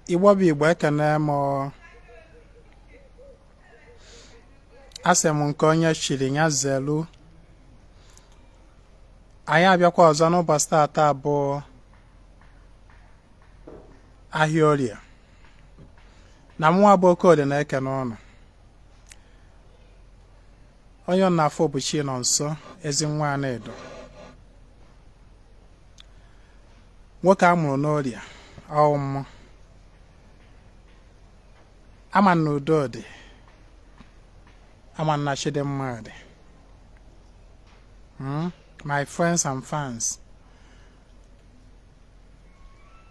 Igbo Igbo ekene mo asem nke onye chiri nya zelu anyị abịakwa ọzọ n'ụbọchị taata bụ ahịa orie na mụnwa bụ Okode na-ekene ụnụ onye nnafọ bụ Onye Ezinwa Anaedo nwoke a mụrụ n'orie ọmụ ama na udo dị ama na chidimma dị my friends and fans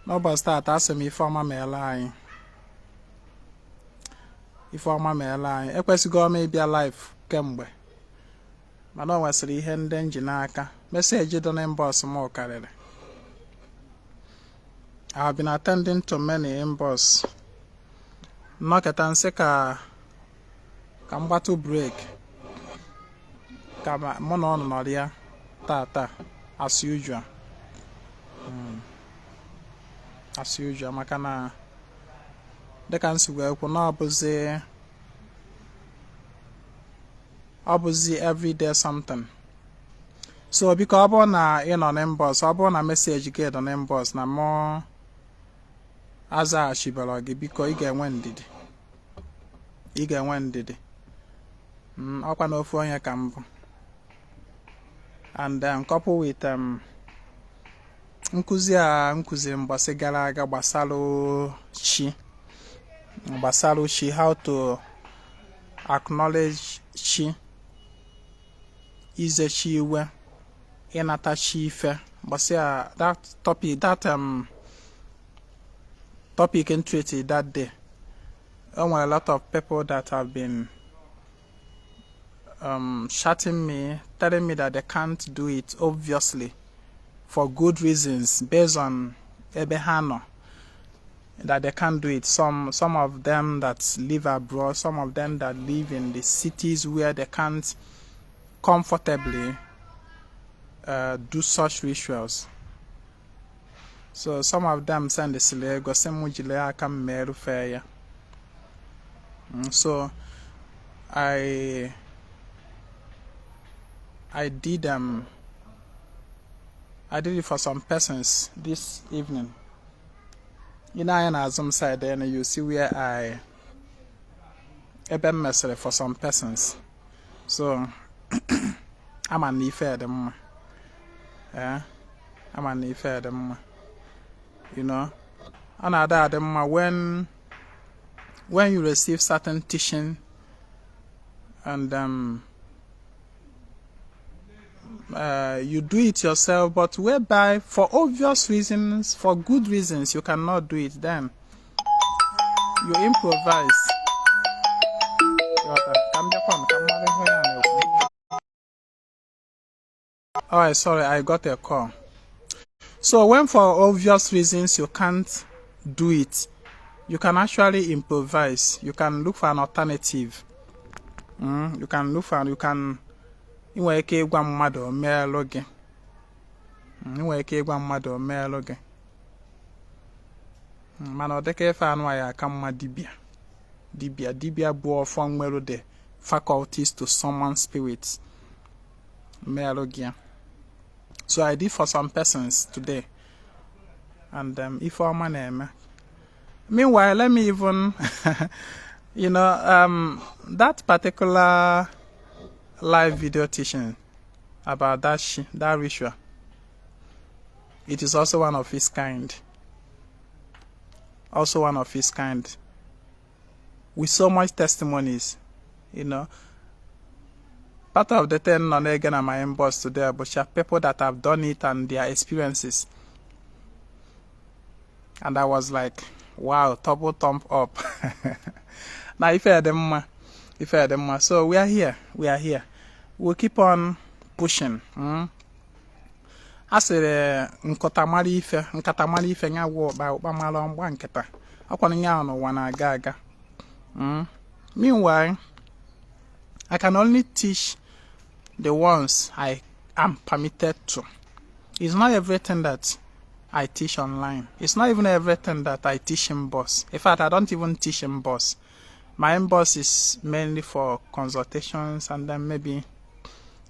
n'ụbọchị taata asị m ifeọma meela anyị ekwesịghị ọma ịbịa live kemgbe mana o nwesịrị ihe ndị nji n'aka meseji dị n'inbox m karịrị. I've been attending to many inbox nnọkịta nsị ka m gbatu break ka mụ na ọnụ nọrọ ya tata as usual maka na dịka nsi wee kwu na ọ bụzi everyday something. So biko ọ bụrụ na ị nọ n'inbox, ọ bụrụ na meseji gị nọ n'inbox na mụ azaghachibara gị, biko ị ga-enwe ndidi ọkwa n'ofu onye ka mbụ and couple with nkụzi a nkụziri mgbasị gara aga gbasara chi, how to acknowledge chi, ize chi iwe, ịnata chi ife, gbasịa that topic in treaty that day. There were a lot of people that have been shouting me, telling me that they can't do it, obviously, for good reasons, based on Ebehano, that they can't do it. Some of them that live abroad, some of them that live in the cities where they can't comfortably do such rituals. So some of them send the sile go semujile aka meru feya. So I did it for some persons this evening. You know, on Azum side then you see where I message for some persons. So I'm an ife them. I'm an ife them. You know, another when you receive certain teaching and you do it yourself, but whereby for obvious reasons, for good reasons, you cannot do it, then you improvise. Oh, sorry, I got a call. So when for obvious reasons you can't do it, you can actually improvise. You can look for an alternative. You can inweke gwa mmadụ meelo gị. Mana ọ dịka ife anụ ya aka mma dibịa bụ ọfọ nwere the faculties to summon spirits meelo gị. So I did for some persons today, and if I'm name. Meanwhile, let me even, that particular live video teaching about that ritual, it is also one of its kind. With so much testimonies, Part of the 10 on again on my inbox today, but people that have done it and their experiences. And I was like, wow, double thumb up. Now, if I had them, so we are here. We'll keep on pushing. I said, nkatamari ife nya wo ba malo mba nketa. Akwa nya no wana gaga. Meanwhile, I can only teach the ones I am permitted to. It's not everything that I teach online. It's not even everything that I teach in boss. In fact, I don't even teach in boss. My inbox is mainly for consultations and then maybe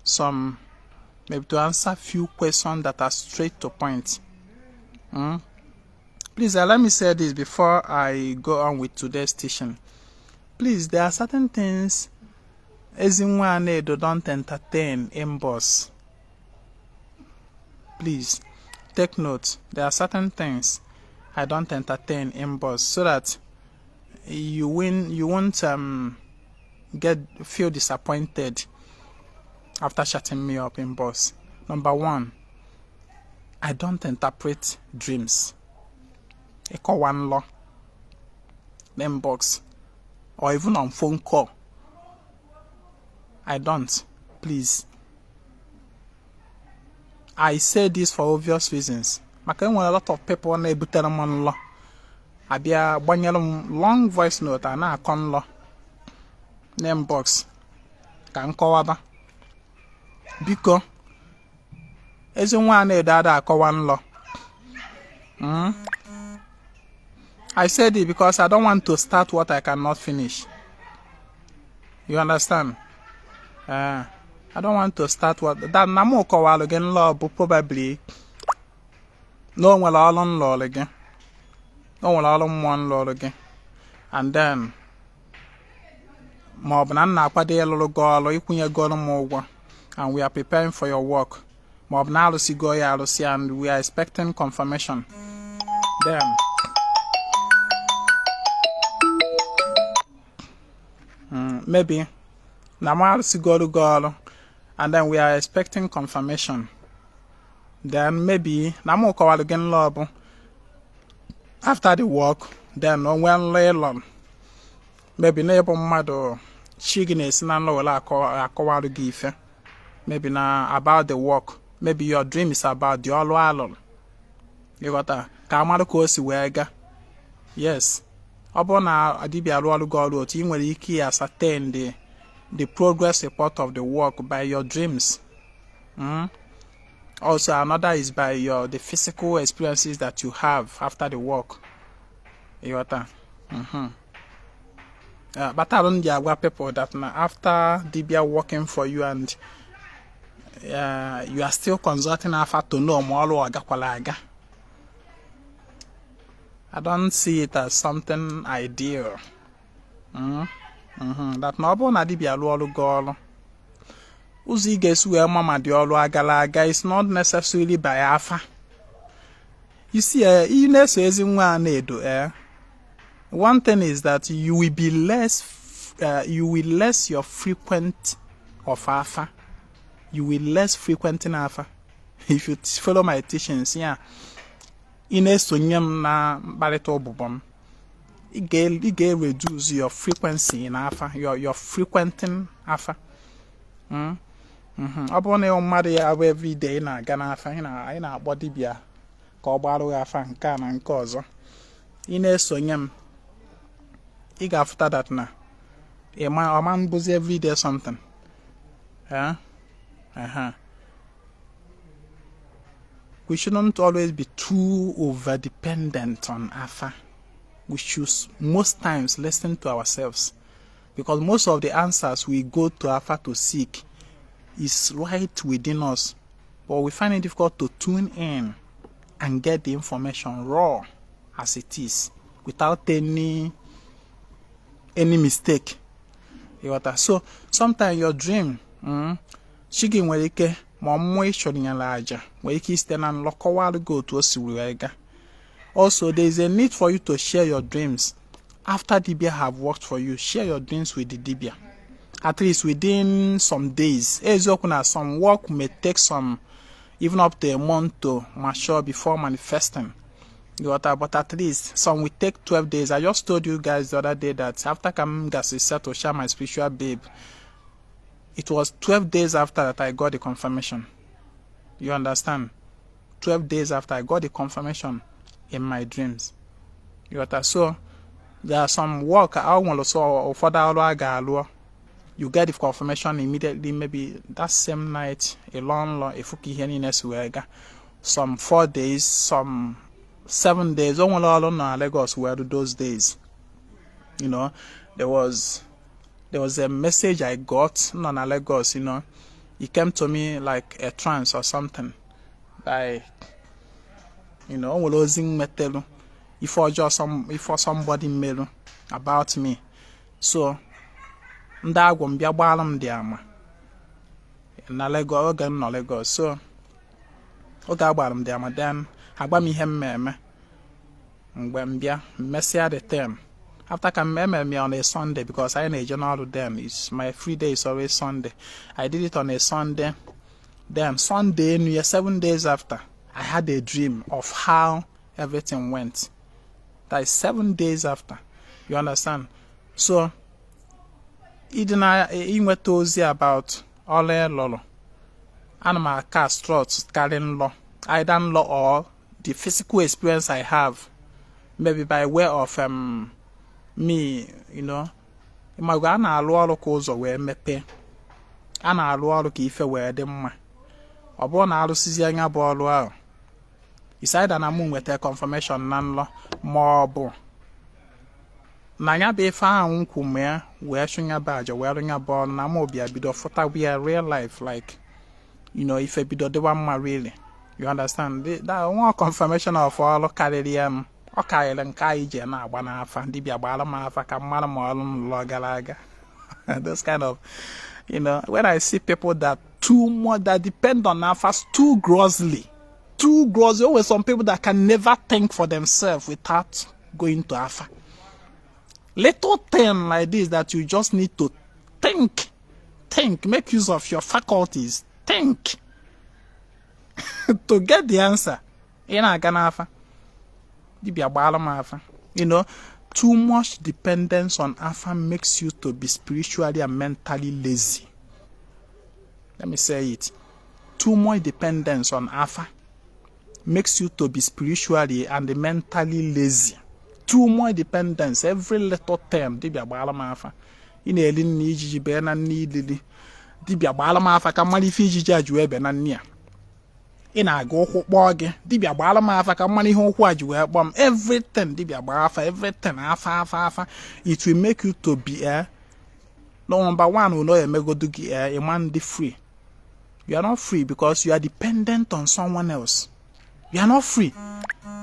to answer few questions that are straight to point. Please let me say this before I go on with today's teaching. Please, there are certain things Ezinwa Anaedo don't entertain in boss. Please take note. There are certain things I don't entertain in boss, so that you won't feel disappointed after shutting me up in boss. Number one, I don't interpret dreams. Echo one law, inbox, or even on phone call. I don't. Please. I say this for obvious reasons. Maka enwere a lot of people na-ebutere m nlọ. Abịa gbanyere m long voice note a na-akọ nlọ n'inbox ka nkọwaba. Biko, Ezinwa Anaedo ada akọwa nlọ. I said it because I don't want to start what I cannot finish. You understand? I don't want to start what that namu kọwalụ gị nlọ bụ probably no nwere ọrụ nlọrụ gị. No nwere ọrụ mmụọ nlọrụ gị. And then ma ọ bụ na nna akwado ịlụrụ gị ọrụ ịkwụnye gị ọrụ m ụgwọ and we are preparing for your work. Ma ọ bụ na arụsigo ya arụsi and we are expecting confirmation. Then maybe na m arụsigo gị ọrụ and then we are expecting confirmation. Then maybe na m kọwalụ gị nlọ bụ after the work, then onwe nlọ ịlọ maybe na ịbụ mmadụ chi gị na-esi na nlọ were akọwalụ gị ife. Maybe na about the work. Maybe your dream is about the ọlụ alụrụ. You got that? Ka amarụ ka o si wee ga. Yes. Ọ bụrụ na adịbịa arụ ọrụ gị ọrụ otu ị nwere ike ascertain the progress report of the work by your dreams. Also, another is by the physical experiences that you have after the work. You got that? But I don't know people that after Dibia working for you and you are still consulting Alpha to know more. I don't see it as something ideal. That no na dibia alu olu golu. Uzi gesu e mama di olu agalaga is not necessarily by Alpha. You see, you know, so Ezinwa Anaedo, one thing is that you will be less your frequent of Alpha. You will less frequent in Alpha. If you follow my teachings, yeah. Inesonyem na barito bubom. It reduce your frequency in Alpha. Your frequenting Alpha. Abone o mmadụ ya every day na aga na Alpha. Ị na-akpọ dibịa ka ọ gbarụ Alpha nke a na nke ọzọ. Ị na-esonye m. Ị ga-afụta that na ọ ma mbụzi every day something. We shouldn't always be too over-dependent on Alpha. We should most times listen to ourselves, because most of the answers we go to Alpha to seek is right within us, but we find it difficult to tune in and get the information raw as it is without any mistake. So sometimes your dream, shigi nwere ike ma mmụọ ịchọrọ nyala aja nwere ike site na nlọkọwalụ gị otu o si wee ga. Also, there is a need for you to share your dreams. After Dibia have worked for you, share your dreams with the Dibia. At least within some days. Some work may take even up to a month to mature before manifesting. But at least some will take 12 days. I just told you guys the other day that after Kamgas set to share my spiritual babe, it was 12 days after that I got the confirmation. You understand? 12 days after I got the confirmation in my dreams. So there are some work I want to saw for that. You get the confirmation immediately, maybe that same night, a long, a fuki heniness wega. some 4 days, some 7 days. Only all on Lagos were those days. You know, there was a message I got on Lagos. You know, it came to me like a trance or something. Like, you know, if somebody mail about me. So nda agwọ mbịa gbara m dị ama na Lagos, oge m nọ Lagos. So oge agbara m dị ama, then agba m ihe mmemme mgbe mbịa mesịa the term after ka mmemme me on a Sunday, because I na general then is my free day is always Sunday. I did it on a Sunday. Then Sunday, New Year, 7 days after, I had a dream of how everything went. That is 7 days after. You understand? So inweta ozi about ole lolo, and my cast thoughts carrying law, either law or the physical experience I have, maybe by way of me, you know, my gana alụ ka ụzọ wee mepe, a na-alụ ọrụ ka ife wee dị mma. Ọ bụrụ na alụsizi anya bụ ọrụ ahụ, isaida na mụ nweta confirmation na nlọ, ma ọ bụ na nya be fa nkwu me we shunya bajo we runya bon na mo bia bido fota we real life, like, you know, if a bido de one really, you understand that one confirmation of all carry okay len kai je na agba na afa ndi bia gbala ma afa ka mara ma olu lo galaga. Those kind of, you know, when I see people that too much that depend on afas too grossly, always some people that can never think for themselves without going to afa. Little thing like this that you just need to think, make use of your faculties, think to get the answer. You know, too much dependence on alpha makes you to be spiritually and mentally lazy. Let me say it. Too much dependence on alpha makes you to be spiritually and mentally lazy. Too much dependence, every little term, dibia gbala mafa. Ina eli ni ijiji be na ni lili. Dibia gbala mafa ka mali fi ijiji aju ebe na nia. Ina aga okwu kpọ gị, dibia gbala mafa ka mali ihe okwu aju ebe m. Everything dibia gbala afa, everything afa. It will make you to be number one, will not emegodu gi a man be free. You are not free because you are dependent on someone else. You are not free.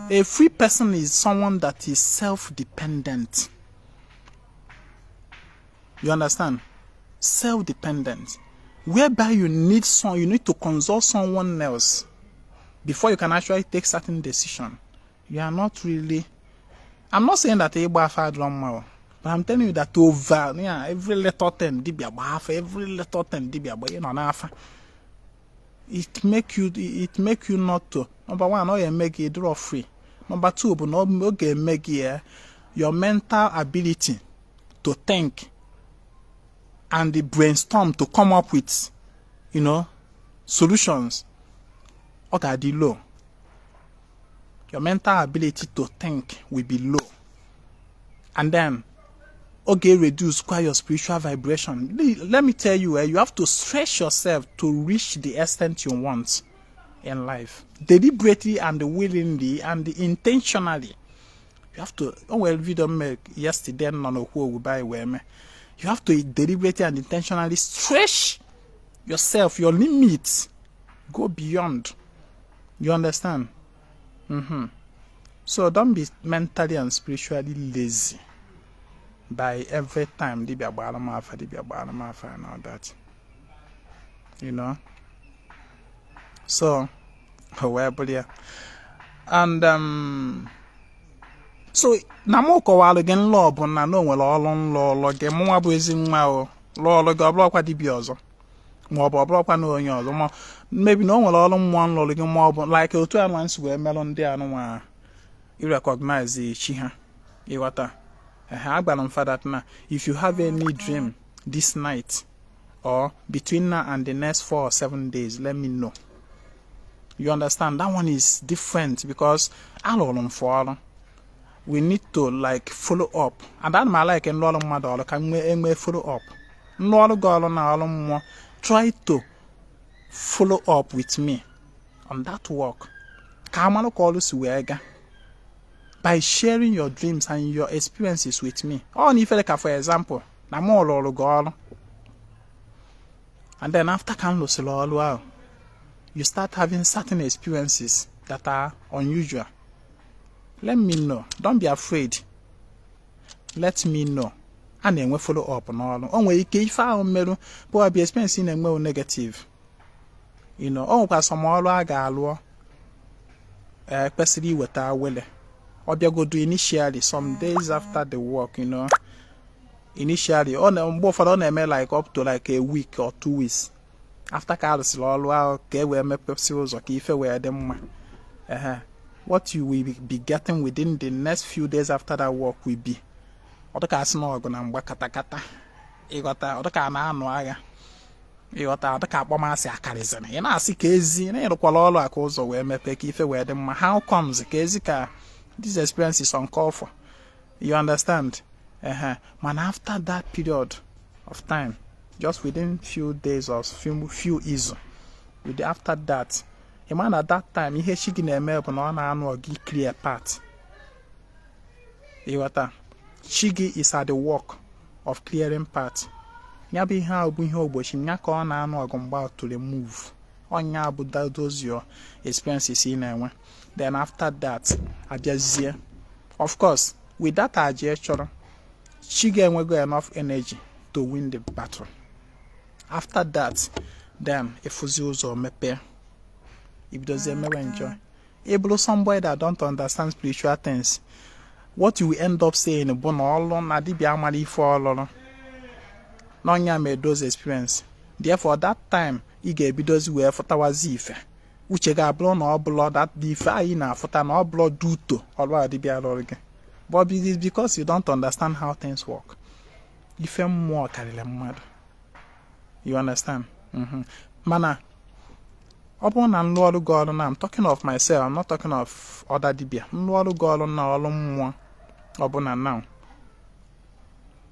A free person is someone that is self-dependent. You understand? Self-dependent. Whereby you need to consult someone else before you can actually take certain decision. You are not really. I'm not saying that but I'm telling you that over every little thing, every little thing, it make you not to. Number one, no, you make it draw free. Number two, but no, okay, make your mental ability to think and the brainstorm to come up with, you know, solutions. Okay, the low. Your mental ability to think will be low, and then okay, reduce quite your spiritual vibration. Let me tell you, you have to stretch yourself to reach the extent you want in life, deliberately and willingly and intentionally. You have to. Oh well, we don't make yesterday none of who will buy where. You have to deliberately and intentionally stretch yourself, your limits, go beyond. You understand? So don't be mentally and spiritually lazy by every time and all that. You know? So, and so namoko walo gen law bụ na no nwere ọrụ nlọ ge mụnwa bụ ezi nwa o lọọlọ gị ọbụlọkwa dibịa ọzọ ma ọ bụ ọbụlọkwa na onye ọzọ ma maybe na o nwere ọrụ mmụọ nlọrọ gị ma ọ bụ like otu anwansi wee melụ ndị anụnwa irecognize chi ha ịghọta. Agbara m father na if you have any dream this night or between now and the next 4 or 7 days, let me know. You understand? That one is different because we need to like follow up. And that my like and can follow up. Try to follow up with me on that work. Kamalo calls wega. By sharing your dreams and your experiences with me. On if for example, na more or go. And then after Kanlo, you start having certain experiences that are unusual. Let me know. Don't be afraid. Let me know. And then we follow up on all. On where you can find me, but be experiencing a more negative. You know, because some all I got especially with our will. Or be go do initially some days after the work, you know. Initially, on both for like up to like a week or 2 weeks. After Carlos Lolo, we make pepsios or if we them. What you will be getting within the next few days after that work will be. Other cars no gonna kata. You got other car no you got other car bombas akarizan. You know, see crazy, and you know, I cause or we make if we them. How comes the crazy car? This experience is uncalled for. You understand? Man, after that period of time, just within few days or few years, after that, a man at that time, he she gonna make on clear part. You got Shigi is at the work of clearing part. Nyabi ha obu ihe ogbochi nyaka ọ na-anụ ọgụmgba to remove. Onya bụ those your experiences in enwe. Then after that, abịazie. Of course, with that aje she get enough energy to win the battle. After that, then efuzi ụzọ mepe. If does ever enjoy. Able somebody that don't understand spiritual things, what you end up saying about all na dibia amali for all. Nonya made those experience. Therefore, that time he gave those where for tawazife. Which ga blown or blood that the fire na for tan or blood do to or dibia again. But it is because you don't understand how things work. You feel more mad. You understand? Mana, upon and Lord God, I'm talking of myself, I'm not talking of other dibia. Lord God, all more. Upon now.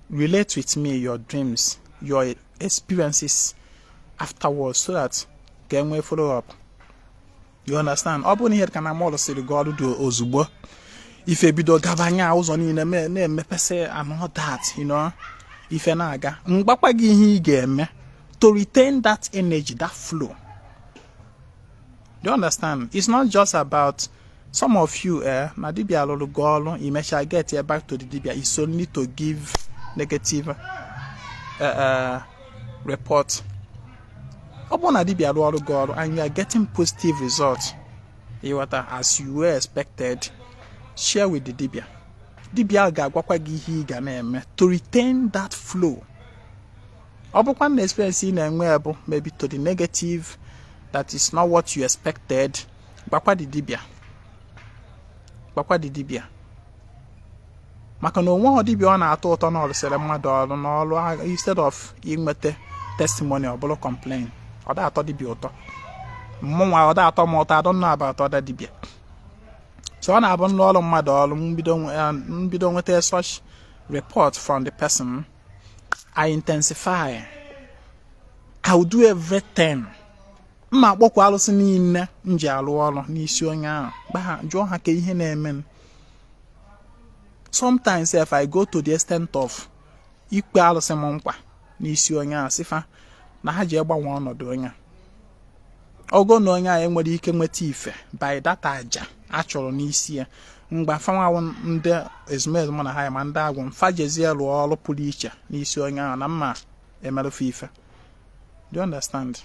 Relate with me your dreams, your experiences afterwards, so that can we follow up. You understand? Upon here can I more say the God do Ozubo. If a bido gabanya was on in a name, say I'm not that, you know. If an aga, Mbapagi game to retain that energy, that flow. Do you understand? It's not just about some of you, Nadibia Lolo Golo, you may shall get here back to the Dibia. It's only to give negative report. Upon Nadibia Lolo Golo, and you are getting positive results. As you were expected. Share with the Dibia. Dibia ga gwakwagi ga na-eme to retain that flow. Obukwan experience na-enwe maybe to the negative, that is not what you expected. Gbakwa the Dibia. Gbakwa the Dibia. Maka na onwe Dibia ọ na-atọ ụtọ na ọlụsere mmadụ ọrụ n'ọlụ instead of inwete testimony or bolo complain. Ọ da atọ Dibia ụtọ. Mụnwa ọ da atọ m ụtọ. I don't know about other Dibia. So on abon all of my doll, bidon with a such report from the person, I intensify. I will do everything. Ma boko alusini in Njalo, Nisionya, Bah, John Hake Henemen. Sometimes if I go to the extent of equal Semonpa, Nisionya, Sifa, Nahajaba one or doing. Ogo nonya enwere ike nweta ife by that aja achọrọ n'isi ya mgbe afanwa ndị ezumez mụ na ha ma ndị agwụ mfajezie lụọ ọrụ pụrụ iche n'isi onye ahụ na mma emerufe ife. Do you understand?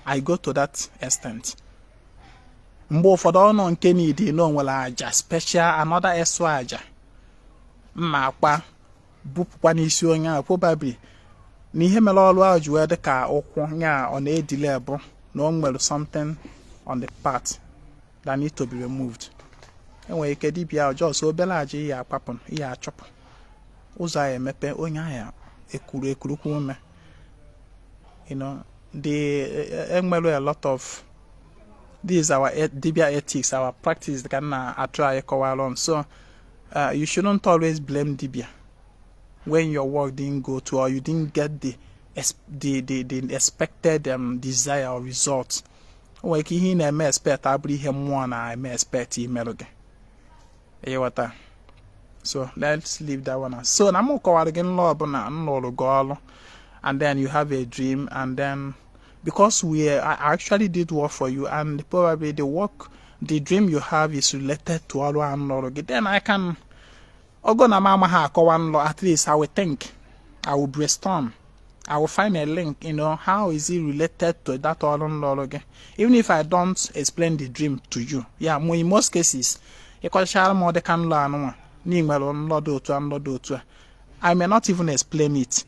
I go to that extent. Mgbe ụfọdụ ọnụ nke n'idi na onwere aja special another eso aja mma akpa bupụkwa n'isi onye ahụ probably n'ihe mere ọrụ ahụ ji wee dị ka ụkwụ nya ọ na-edile bụ na o nwere something on the part that need to be removed. Enwere ike dibịa ọjọọ so obere aja ihe akpapụ ihe achọpụ ụzọ ya emepe onye ahụ ekurukwu ume. You know, enwere a lot of these our dibia ethics, our practice that can attract along. So you shouldn't always blame dibia when your work didn't go to or you didn't get the expected desire or result Onwe ike ihe na-eme expect abụrụ ihe mmụọ na-eme expect imerụ gị. Ịghọta? So let's leave that one. So na m kọwara gị nlọ ọbụla nlụrụ gị ọrụ, and then you have a dream, and then because I actually did work for you, and probably the dream you have is related to ọrụ and nlụrụ gị, then I can ogo na mama ha akọwa nlọ, at least I will think, I will brainstorm, I will find a link, how is it related to that ọrụ nlụrụ gị, even if I don't explain the dream to you. Yeah, in most cases ịkọchara m ọdị ka nlọ anụnwa n'inwere nlọdụ otu a, I may not even explain it.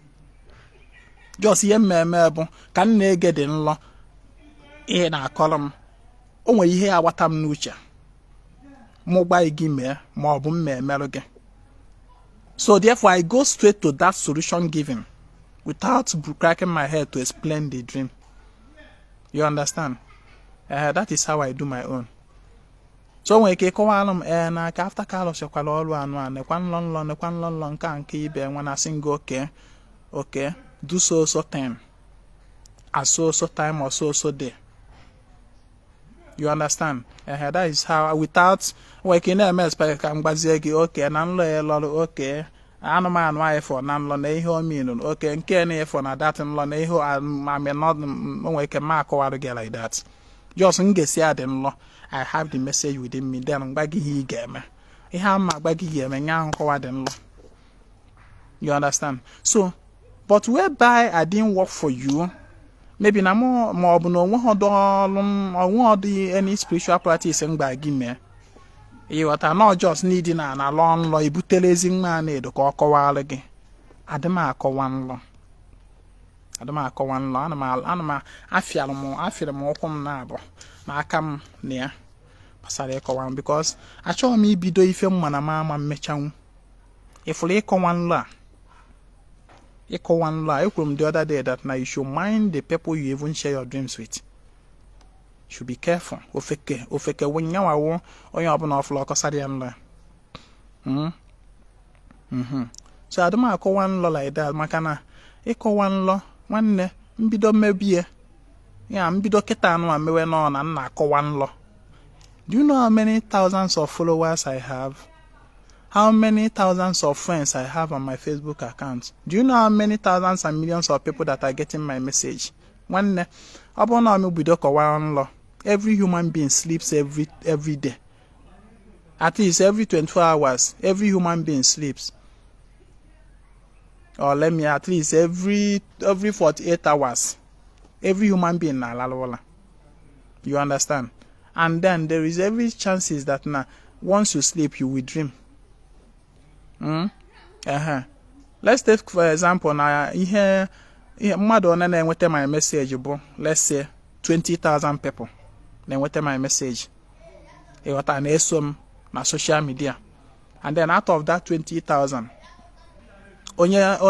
Just ihe mmemme bụ ka m na-ege dị nlọ ihe na-akọrọ m, o nwere ihe agbata m n'uche mụ gwa gị mee ma ọ bụ m emerụ gị. So therefore I go straight to that solution given without cracking my head to explain the dream. You understand? That is how I do my own. So nwere ike ịkọwalụ m na ka after ka alụsịkwala ọrụ anụ a nekwa nlọ nke ibe nwa na sing okay, do so time at so time or so day. You understand? That is how, without nwere ike na-eme expect ka m gbazie gị okay na nlọ ya lọrụ, okay anụmanụ anyị fọ na nlọ na ihe o mean, okay nke na efọ na that nlọ na ihe nwere ike ma akọwara gị like that. Just ngesi adị nlọ, I have the message within me, then mgba gị ihe ị ga-eme, ihe ama agba gị ga-eme nye ahụ kọwa dị nlọ. You understand? So but whereby I didn't work for you, maybe na mo ma ọ bụ na onwe ọdụ any spiritual practice mgba gị mee, ịghọta, not just need na alọ nlọ ibutere ezi nwa Anaedo ka ọ kọwara gị. Adị m akọwa nlọ, ana m afịara m ụkwụ m na-abụ ma aka m na ya pasara ịkọwa m, because achọghị m ibido ife m mana ma mmechanwu. Ifụrụ ịkọwa nlọ a, ekwuru m the other day that now you should mind the people you even share your dreams with. You should be careful. Ofeke wenyawawo onye ọbụla ọfụla ọkọsara ya nlọ. So adịm akọwa nlọ like that, maka na ịkọwa nlọ nwanne mbido mebie ya, mbido kịta anụ a mewe nọ na nna akọwa nlọ. Do you know how many thousands of followers I have? How many thousands of friends I have on my Facebook account? Do you know how many thousands and millions of people that are getting my message? Nwanne ọ bụrụ na m bido kọwa nlọ, every human being sleeps every day. At least every 24 hours, every human being sleeps. Or let me, at least every 48 hours, every human being na lalawala. You understand? And then there is every chances that now once you sleep you will dream. Let's take for example na ihe mmadụ one na-enweta my message bụ, let's say 20,000 people na-enweta my message. Ịghọta, na-eso m na social media, and then out of that 20,000, onye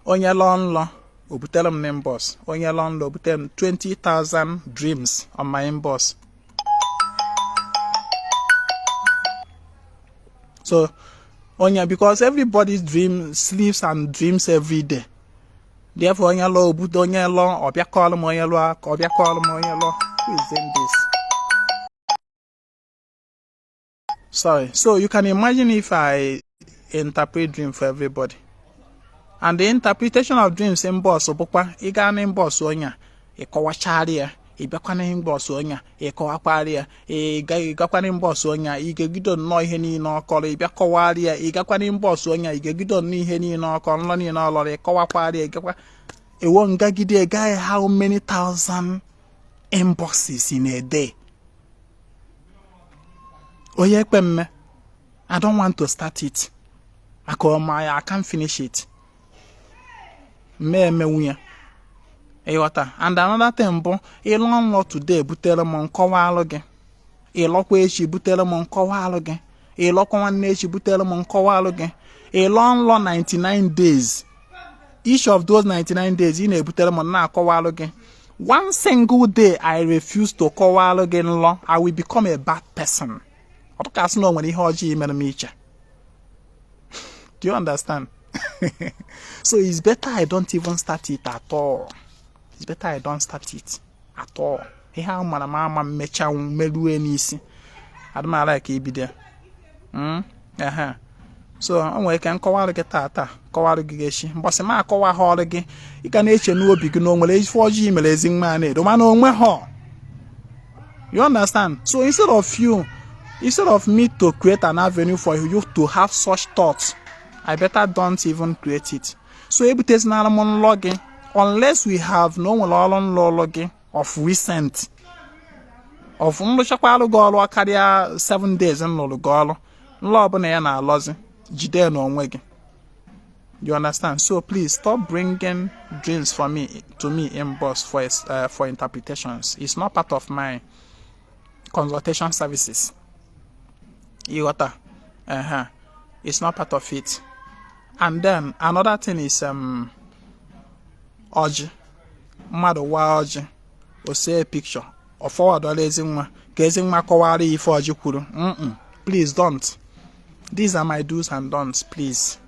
lọ nlọ o butere m n'inbox, onye lọ nlọ o butere m 20,000 dreams on my inbox. So because everybody sleeps and dreams every day, therefore onye lọ obute onye lọ ọbịa call m onye lọ ka ọbịa call m onye lọ. Who is in this? Sorry. So you can imagine if I interpret dream for everybody, and the interpretation of dreams in boss bụkwa ịga na inbox onye ịkọwachara ya, ịbịakwa na inbox onye ịkọwakwara ya, ịgakwa na inbox onye ịgegido nnọọ ihe niile ọkọrọ, ịbịa kọwara ya, ịgakwa na inbox onye ịgegido nnọọ ihe niile ọkọrọ, nlọ niile ọlọrọ ịkọwakwara ya, ịgakwa ewo ngagide guy how many thousand inboxes in a day. Oye ekpemme, I don't want to start it. I can't finish it. Nwunye. Ịghọta. And another thing bụ, ịlọ nlọ today butere m nkọwa alụ gị, ịlọkwa echi butere m nkọwa alụ gị, ịlọkwa nwanne echi butere m nkọwa alụ gị, ịlọ nlọ 99 days. Each of those 99 days ị na-ebutere m na-akọwa alụ gị. One single day I refuse to kọwa alụ gị nlọ, I will become a bad person. Ọtụkasị na o nwere ihe ọjọọ imere m iche. Do you understand? So it's better I don't even start it at all. It's better I don't start it at all. ihe ahụ mara ma mmecha merue n'isi adịmala ka ibido so o nwere ike nkọwarụ gị tata kọwarụ gị echi mbọsị ma akọwa ha ọrụ gị ị ga na-eche n'obi gị na o nwere ife ọjọọ imere Ezinwa Anaedo mana onwe ha. You understand? So instead of me to create an avenue for you to have such thoughts, I better don't even create it. So ebutezina m nlọ gị unless we have no nwere ọrụ nlọ gị of recent of nlụchakwa alụ gị ọrụ karịa 7 days nlụrụ gị ọrụ nlọ ọbụla ya na-alọzi jide n'onwe gị. You understand? So please stop bringing dreams to me inbox for interpretations. It's not part of my consultation services. You got that? It's not part of it. And then another thing is Oji. Mmadụ wa Oji. O see a picture. Or forward Ezinwa. Ka Ezinwa kọwara ife Oji kwuru. Please don't. These are my do's and don'ts, please.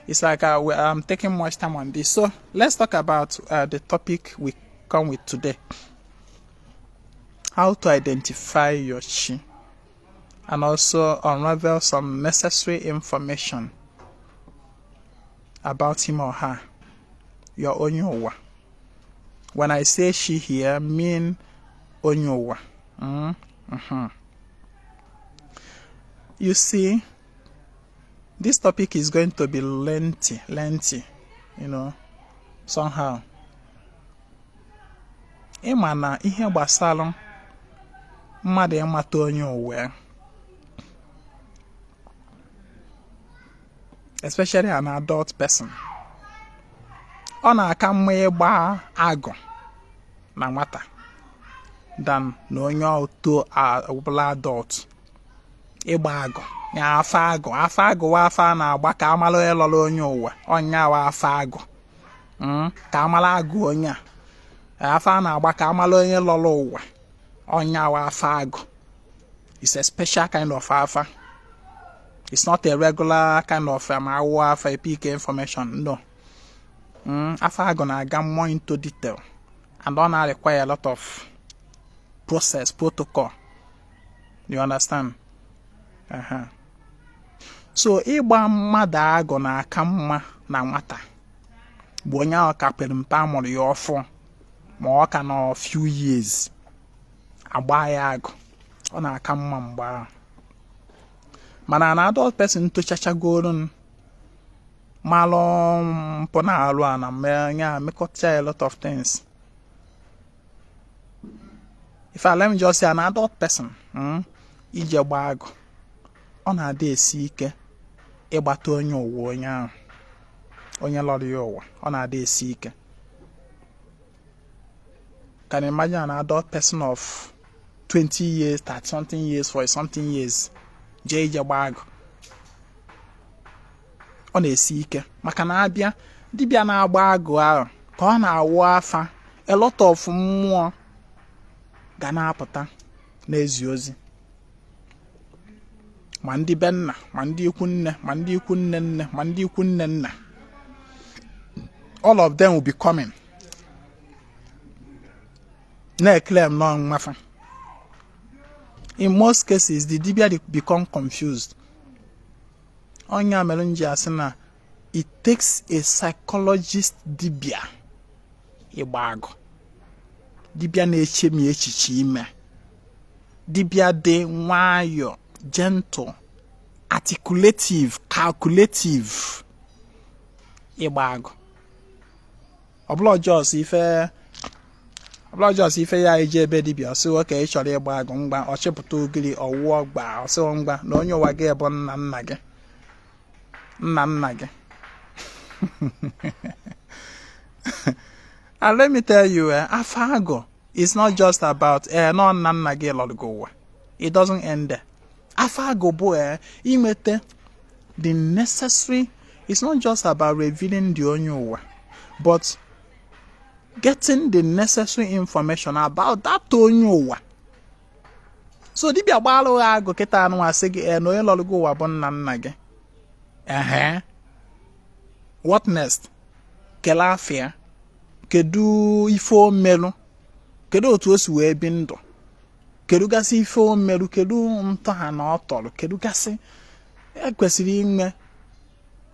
It's like I'm taking much time on this. So let's talk about the topic we come with today. How to identify your chi and also unravel some necessary information about him or her, your Onye Ụwa. When I say she here, I mean Onye Ụwa. You see, this topic is going to be lengthy, somehow. Ịma na ihe gbasara mmadụ ịmata Onye Ụwa, especially an adult person, ọ na-aka mma ịgba agụ na nwata than na onye oto ọbụla adult. Ịgba agụ ya afa agụ wa afa na-agba ka amala onye lọrọ Onye Ụwa ọnya wa afa agụ ka amala agụ onye afa na-agba ka amala onye lọrọ ụwa ọnya wa afa agụ. It's a special kind of afa. It's not a regular kind of afa epic information. No. Afa agụ na-aga more into detail and ọ na-require a lot of protocol. You understand? So ịgba mmadụ agụ na-aka mma na nwata bụ onye ahụ ka pere mpe amụrụ ya ọfụ ma ọ ka nọ few years agba ya agụ ọ na-aka mma mgbe ahụ. Mana an adult person tochachagoro malụ mpụ na-alụ a na mekọta a lot of things. Let me just say an adult person ije gba agụ ọ na-adị esi ike ịgbata Onye Ụwa onye ahụ onye lọrọ ya ụwa ọ na-adị esi ike. Can you imagine an adult person of 20 years, 30 something years, 40 something years jee ije gba agụ? Ọ na-esi ike maka na abịa dibịa na-agba agụ ahụ ka ọ na-awụ afa a lot of mmụọ ga na-apụta n'ezi ozi, ma ndị be nna ma ndị ikwu nne ma ndị ikwu nne nne ma ndị ikwu nne nna. All of them will be coming na-claim no nwafa. In most cases the dibia become confused. Onya mere nji asị na it takes a psychologist dibia ịgba agụ, dibia na-echemi echiche ime, dibia dị nwayọ, gentle, articulative, calculative ịgba agụ. Ọbụla just ife ya eje ebe dibia ọsị oke ị chọrọ ịgba agụ ngwa ọchịpụta ogiri ọwụọ gba ọsị ngwa na Onye Ụwa gị bụ nna gị. And let me tell you, afa agụ is not just about no nna gị lọrọ gị ụwa. It doesn't end there. Afa agụ bụ imete the necessary. It's not just about revealing the Onye Ụwa, but getting the necessary information about that Onye Ụwa. So dibia gbalụ agụ kịta anụ asị gị na onye lọrọ gị ụwa bụ nna gị. What next? Kelafia kedu ife o melu kedu otu o si wee bi ndụ, kedu gasị ife o merụ, kedu ntọha na ọ tọrọ, kedu gasị ekwesịrị inwe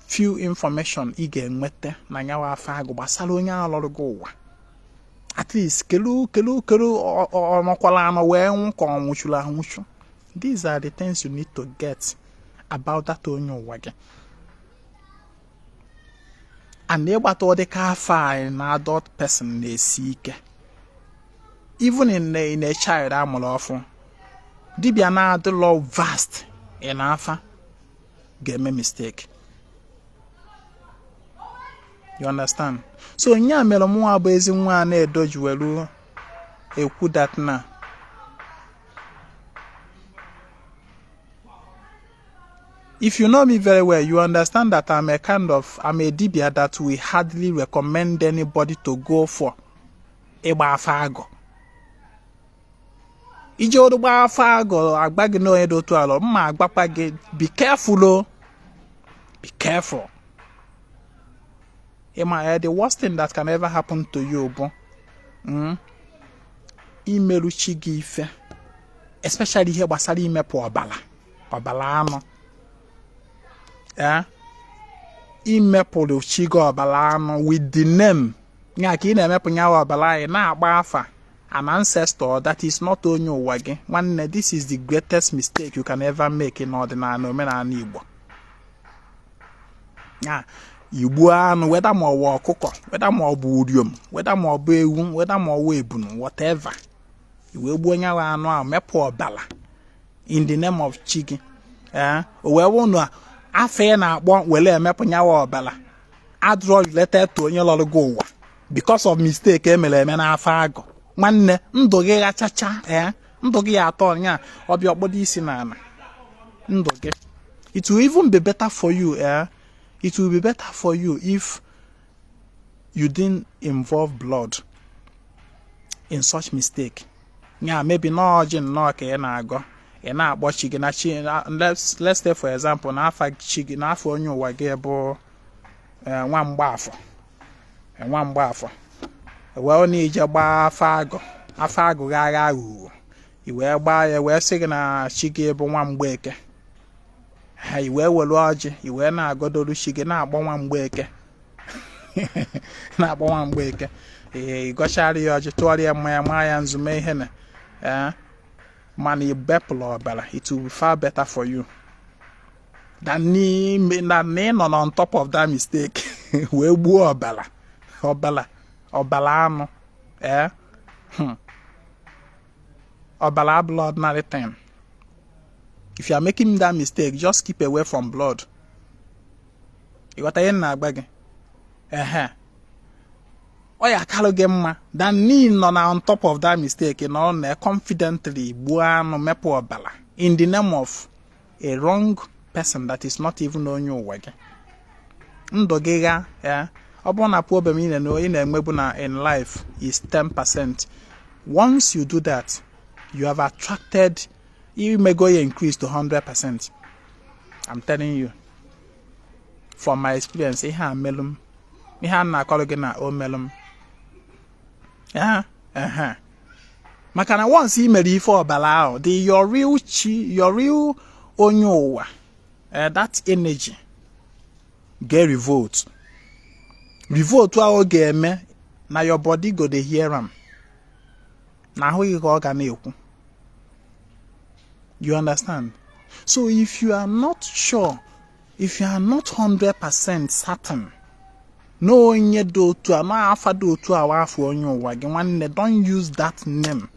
few information ị ga-enweta na nyawa afọ agụ gbasara onye alọrụ gị ụwa. At least kedu ọnọkwala anọ wee nwụ ka ọ nwụchuru anwụchu. These are the things you need to get about that onye ụwa gị. And ịgbata ọ dịka afọ na adult person na-esi ike. Even in a child amụrụ ọfụ, dibịa na-adịlọ vast in afa ga-eme mistake. You understand? So nya mere mụnwa bụ Ezinwa Anaedo ji welu ekwu that na if you know me very well, you understand that I'm a dibia that we hardly recommend anybody to go for ịgba afa agụ. Ije odu gba afa agụ agba gị na onye dị otu alọ, mma agbakwa gị, be careful o. Be careful. The worst thing that can ever happen to you bụ imeruchi gị ife, especially ihe gbasara imepụ ọbala anụ. Imepụrụ chi gị ọbala anụ with the name nya ka ị na-emepụ nyawa ọbala anyị na-agba afa an ancestor that is not onye ụwa gị. Nwanne, this is the greatest mistake you can ever make in ọdịnala omenala Igbo. Igbu anụ, whether ma ọ bụ ọkụkọ, whether ma ọ bụ uriom, whether ma ọ bụ ewu, whether ma ọ bụ ebunu, whatever. Iwe gbuo nyawa anụ ahụ mepụ ọbala in the name of chi gị. O wee wụ na afọ na-akpọ wele emepụ nyawa ọbala adro related to onye lọrụ gị ụwa because of mistake emere eme n'afọ agụ. Nwanne, ndụ gị ghachacha, ndụ gị ya atọ nya ọbịa ọkpọdo isi n'ala. Ndụ gị, it will even be better for you, it will be better for you if you didn't involve blood in such mistake. Yeah, maybe no jin no ka na-agọ, na-akpọ chi gị na chi. Let's say for example na afa chi gị na afọ onye ụwa gị bụ nwa mgbaafọ. Wee na-eje gbaa afọ agụ gha aghụghọ. I wee gbaa ya wee sị gị na chi gị bụ nwa Mgbeke. I wee welu ọjị, I wee na-agọdolu chi gị na-akpọ nwa Mgbeke. Na-akpọ nwa Mgbeke. Ịgọchara ya ọjị, tụọrọ ya mmanya, maa ya nzume ihe na mana ibepụla ọbara. It will be far better for you than nọ on top of that mistake wee gbuo ọbara anụ. Ọbara abụla ordinary thing. If you are making that mistake, just keep away from blood. You got a na-agba gị. Ọ ya kalụ gị mma than nọ na on top of that mistake, na confidently gbuo anụ mepụ ọbara in the name of a wrong person that is not even onye ụwa gị. Ndụ gị gha, ọ bụrụ na problem ị na-enwebu na in life is 10%. Once you do that, you have attracted, you may go increase to 100%. I'm telling you from my experience. Ihe a melum, ihe a na-akọrọ gị na o melum. Maka na once i mere ife ọbala ahụ, your real chi, your real onye ụwa, that energy get revolt ahụ ga-eme na your body go dey hear am, na ahụ gị ka ọ ga na-ekwu. You understand? So if you are not sure, if you are not 100% certain, no onye dị otu a, na afa dị otu a wafọ onye ụwa gị, nwanne, don't use that name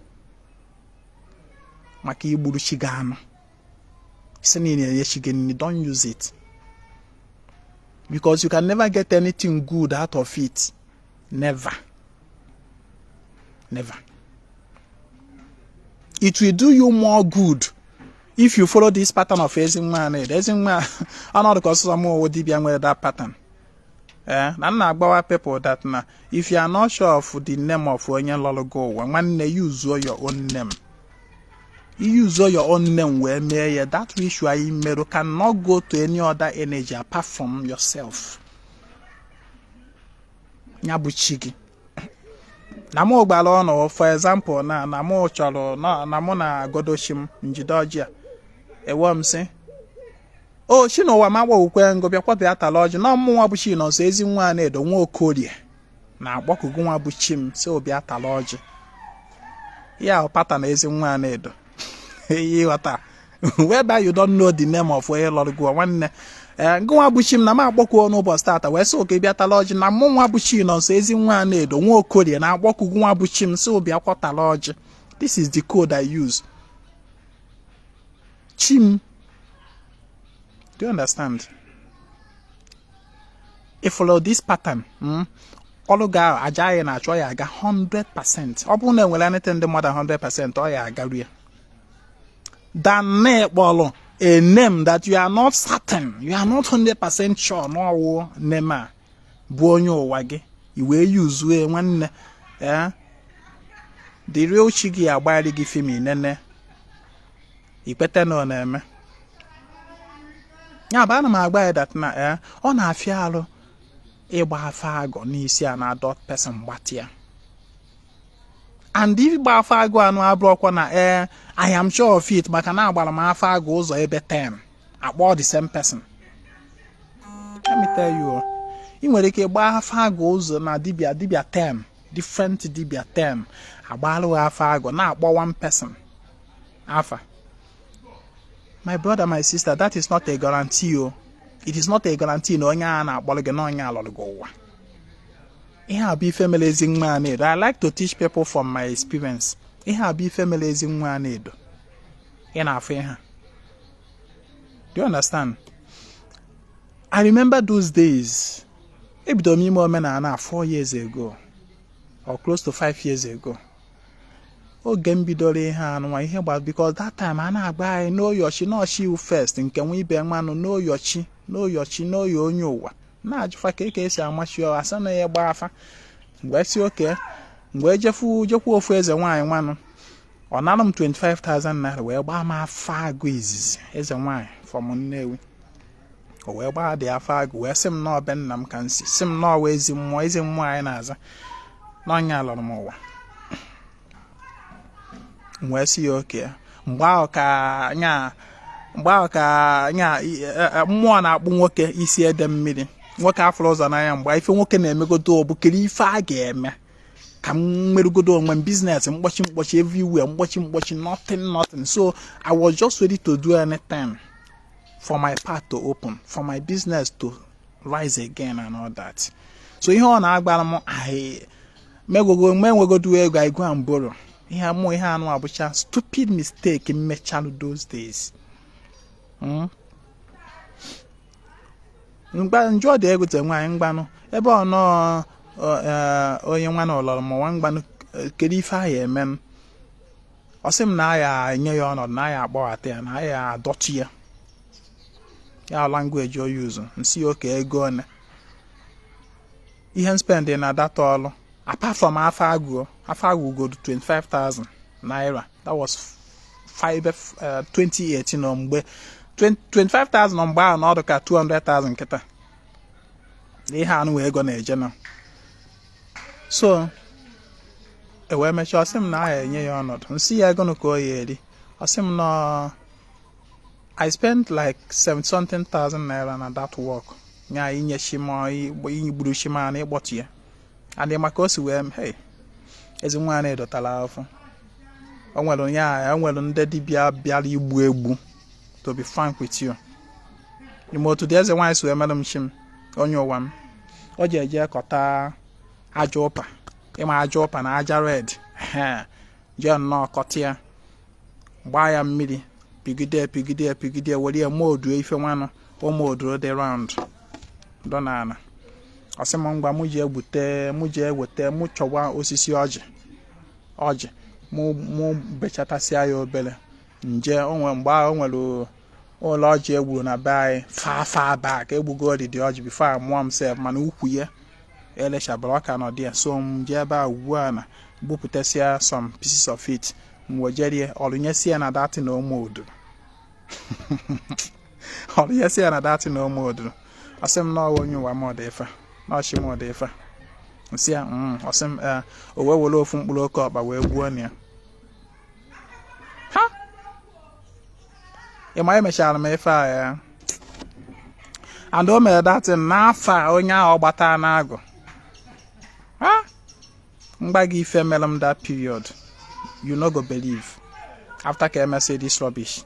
maka igburu chi gị anụ. Isi niile ya chi gị nni, don't use it, because you can never get anything good out of it. Never. It will do you more good if you follow this pattern of Ezinwa Anaedo. Ezinwa, I know because some more dibia nwere that pattern. Na people that na if you are not sure of the name of onye lọrụ gị ụwa, nwanne, use your own name. You use your own name where may that which you are in cannot go to any other energy apart from yourself. Nyabuchigi. na mo gbalo no for example na mo chọrọ na mo na godoshim njide ọjị ewo m sị o shi no wa ma gwa ukwe ngo bịa kwa bịa tala ọjị na mmụnwa bụ chi nọ nso Ezinwa Anaedo nwa Okorie na agbọkụgụ nwa bụ chim si obi atala ọjị ya pata na Ezinwa Anaedo yi wata whereby you don't know the name of where lord go nwanne nwa bụ chim na ma agbọkụ ọnụ ụbọchị tata wee sị oke bịa tala ọjị na mmụnwa bụ chi nọ nso Ezinwa Anaedo nwa Okorie na agbọkụgụ nwa bụ chim si obi akwatala ọjị. This is the code I use. Chim. Do you understand? If follow this pattern, all ga ajaye na achọ ya ga 100%. Ọ bụrụ na enwere anything dị more than 100%, ọ ya agaru ya. Dan na ekpọlụ a name that you are not certain, you are not 100% sure no wo name a bụ Onye Ụwa gị. I wee use we nwanne the real chigi agbari gị fimi nene. Ikpete na ọ na-eme. Ya ba na m agba that na ọ na-afịa alụ ịgba afa agụ n'isi a na adult person gbatia. And if gba afa agụ anụ abụrụkwa na I am sure of it maka na agbara m afa agụ ụzọ ebe 10 akpọ the same person. Let me tell you, ị nwere ike gba afa agụ ụzọ na dibia 10 different dibia 10 agbalụ afa agụ na akpọ one person afa. My brother, my sister, that is not a guarantee. It is not a guarantee na onye a na-akpọrọ gị na onye alọrọ gị ụwa. Ihe a bụ ife mere Ezinwa Anaedo. I like to teach people from my experience. Ihe a bụ ife mere Ezinwa Anaedo. Ị na-afụ ihe. Do you understand? I remember those days. Ebido m ime omenala 4 years ago or close to 5 years ago. Oge m bidoro ihe anụnwa ihe gba because that time a na-agba anyị n'oyochi n'ochi you first nke nwa ibe nwanụ n'oyochi n'oyo Onye Ụwa na-ajụfa ka esi amachi asa na ya gba afa mgbe si oke mgbe jekwu ofu eze nwaanyị nwanụ ọ nara m 25,000 naira wee gbaa m afa agụ izizi eze nwaanyị from Nnewi o wee gbaa dị afa agụ wee sị m na ọbe nna m ka nsi sị m na ọwa ezi mmụọ anyị na-aza na onye alọrọ m ụwa. Wee si ya oke mgbe ahụ ka nya mmụọ na-akpụ nwoke isi ede mmiri nwoke afụrụ ụzọ n'anya mgbe ife nwoke na-emegodo ọ bụ kiri ife a ga-eme ka m merugodo onwe m business mkpọchi everywhere mkpọchi nothing. So I was just ready to do anything for my path to open, for my business to rise again and all that. So ihe ọ na-agbara m menwegodo ego I go and borrow. Ihe anụ abụcha stupid mistake mmechalụ those days. Mgba njọ dị ego te nwaanyị mgbanụ ebe ọ nọ onye nwa na ọlọrọ ma nwa mgbanụ kedu ife ahụ eme m. Ọ sị m na aya enye ya ọnọdụ na aya akpọghata ya na aya adọchi ya. Ya language o use nsi oke ego one. Ihe spend na data ọlụ. Apart from afa agụ go to 25,000 naira. That was 2018 or mgbe 25,000 mgbe ahụ na ọdụ ka 200,000 kịta. Ihe anụ wee ego na-eje na. So wee mechaa ọsị m na aha enye ya ọnọdụ. Nsi ya ego ka o ya eri. Ọsị m na I spent like 70-something thousand naira na that work. Nya inye shima igburu shima na ịkpọtụ ya. And maka o si wee hey Ezinwa Anaedo tala afọ. O nwere ndị dibịa bịara igbu egbu to be frank with you. Ime otu dị eze nwaanyị si wee mere m chim Onye Ụwa m. O ji eje kọta aja ụpa. Ịma aja ụpa na aja red. Jee nnọọ kọta ya. Gbaa ya mmiri. Pigide were ya moodu ife nwanụ. O moodu dị round. Donana. Ọsị m ngwa mụ ji eweta mụ chọwa osisi ọjị mụ bechatasịa ya obere nje mgbe ahụ o nwere ụlọ ọjị egburu na be anyị far back egbugo ọdịdị ọjị before mụọ m sef mana ukwu ya elechabara ọka nọ dị ya so m jee ebe a ugbu a na gbupụtasịa some pieces of it m wejerie ọrụnyesia na dati na omodu ọrụnyesia na dati na omodu ọsị m na ọwa Onye Ụwa m ọ dị ife n'ọchị m ọ dị ife nsị ya ọsị m o wee were ofu mkpụrụ oke ọkpa wee gbuo ya. Ha ịma emechara m ife a ya and o mere datin n'afọ a onye ahụ gbata n'agụ. Ha mgba gị ife mere m that period you no go believe after ka emesi this rubbish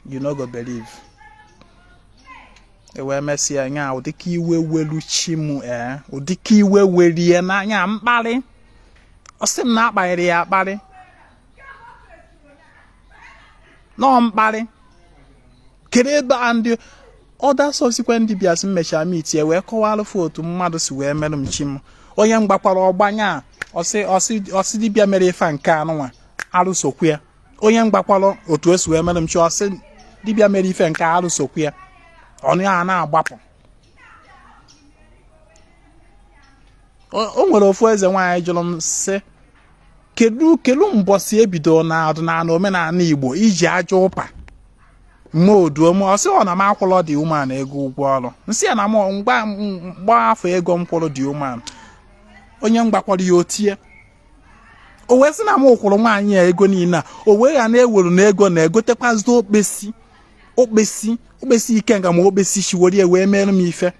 you no go believe. Ewe mesị ya nya ụdịka iwe welu chi m ụdịka iwe werie n'anya mkparị ọsị m na akparịrị ya akparị nọ mkparị kedu ebe ndị other subsequent dibias mmecha meet ya wee kọwalụ otu mmadụ si wee merụ m chi m onye mgbakwara ọgbanya ọsị dibịa mere ife nke anụnwa arụsokwu ya onye mgbakwara otu esi wee merụ m chi ọsị dibịa mere ife nke arụsokwu ya ọnụ ya na-agbapụ. O nwere ofu eze nwaanyị jụrụ m sị kedu mbọsị ebido na ọdịnala omenala Igbo iji aja ụpa moduo m ọsị ọ na m akwụlọ dị umeanụ ego ụgwọ ọrụ nsị ya na m mgba afọ ego m kwụrụ dị umeanụ onye mgbakwara ya otie o wee sị na m kwụrụ nwaanyị ya ego niile a o wee ya na-eweru na ego na-egotekwazị okpesi ike nga ma okpesi shiwori wee mere m ife.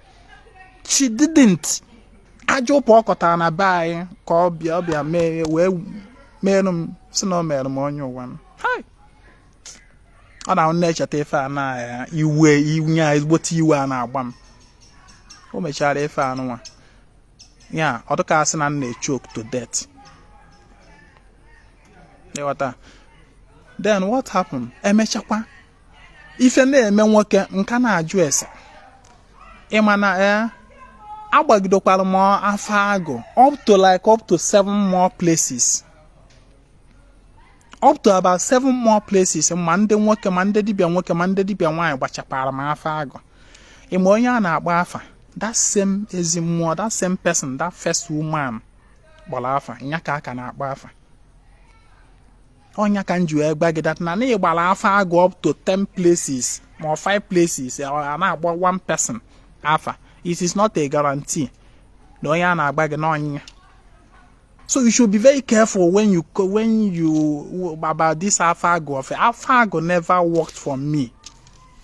She didn't. Aja ụpa ọ kọtara na be anyị ka ọbịa mee wee mere m sị na o mere m onye ụwa m. Ọ na na-echeta ife a na iwe inye ezigbote iwe a na-agba m. O mechara ife anụnwa ya ọ dịka asị na m na-choke to death. Then what happened? Emechakwa ife na-eme nwoke nka na-ajụ ese ịma na agbagidokwara m afọ agụ up to 7 more places, up to about 7 more places ma ndị nwoke ma ndị dibịa nwoke ma ndị dibịa nwaanyị gbachakwara m afọ agụ. Ịma onye a na-agba afa that same ezi mmụọ that same person that first woman gbara afa nya ka aka na-akpọ afa. Onya ka nju egba gị dat na ịgbara afọ agụ up to 10 places or 5 places a na-agba 1 person afa. It is not a guarantee na onye a na-agba gị n'ọnya. So you should be very careful when you about this afọ agụ of afọ agụ never worked for me.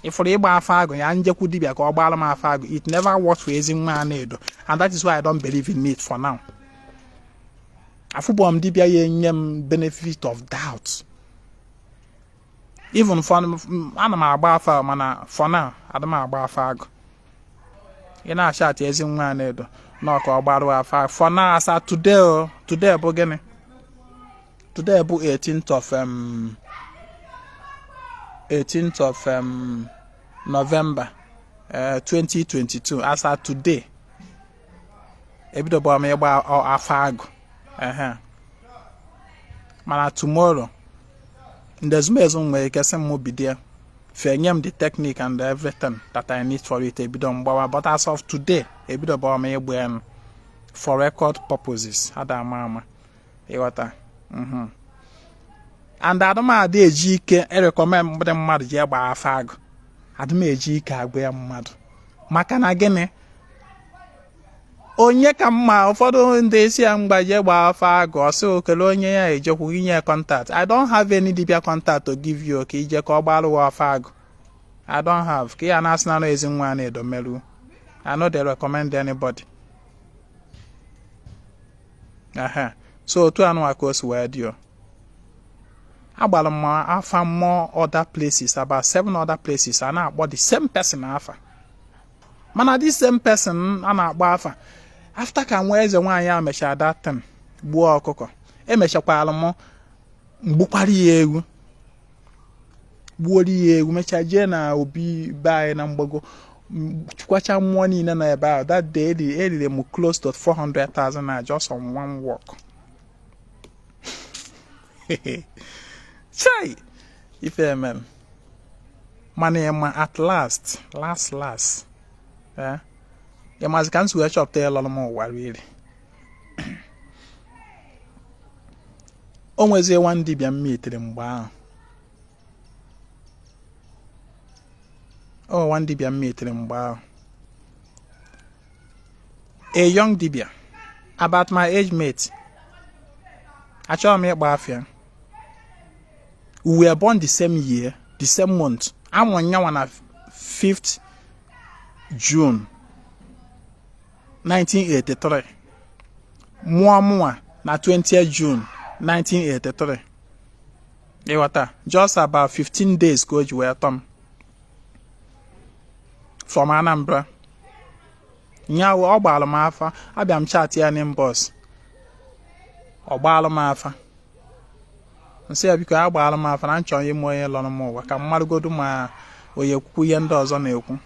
If ịgba afọ agụ ya njekwu dibịa ka ọ gbara m afọ agụ it never worked for Ezinwa Anaedo and that is why I don't believe in it for now. Afụbọ m dibịa ya enye m benefit of doubt. Even for ana m agba afa mana for now ada m agba afa agụ. Ị na-acha ati Ezinwa Anaedo na ka ọ gbara afa for now as at today bụ gịnị? Today bụ 18th of November 2022 as at today. Ebido bụ m ịgba afa agụ. Mana tomorrow ndezumezu nwere ike sị m bidia fenye m the technique and everything that I need for it ebido mgbawa but as of today ebido bụ m ịgba ya for record purposes ada ama ịghọta. And adụmadị eji ike recommend ndị mmadụ ji agba afa agụ adụm eji ike agba ya mmadụ maka na gịnị onye ka mma ụfọdụ ndị isi ya mgbaje gba afa agụ ọsị okele onye ya ejekwu inye contact. I don't have any dibia contact to give you ka ije ka ọ gbalụ afa agụ. I don't have ka ya na-asị na Ezinwa Anaedo meru. I know they recommend anybody. So otu anụ aka o si wee dị o agbara m afa more other places about 7 other places a na-akpọ the same person afa mana this same person a na-akpọ afa after ka nwa eze nwaanyị a mechara that time gbuo ọkụkọ emechakwara m mgbukwara ya egwu gbuori ya egwu mechaa jee na obi be anyị na mgbago chukwacha mmụọ niile na ebe ahụ. That day eriri m close to 400,000 na just on one walk. Chai ife emem mana ịma at last ịmazi ka nsi wee chọpụta ya lọrọ m ụwa riri. O nwezie nwa dibịa m meetiri mgbe ahụ. Nwa dibịa m meetiri mgbe ahụ a young dibịa about my age mate. Achọrọ m ịgba afịa. We were born the same year, the same month. I'm on na 5th June 1983. Mụọ na 20th June 1983. Ịghọta, just about 15 days ka o ji wee tọọ m. From Anambra. Nyawo ọ gbaalụ m afa, abịa m chat ya n'inbox. Ọ gbaalụ m afa. Nsị ya biko a gbaalụ m afa na nchọ ịmụ onye lọrọ m ụwa ka mmadụgodu ma onye kwukwu ihe ndị ọzọ na-ekwu.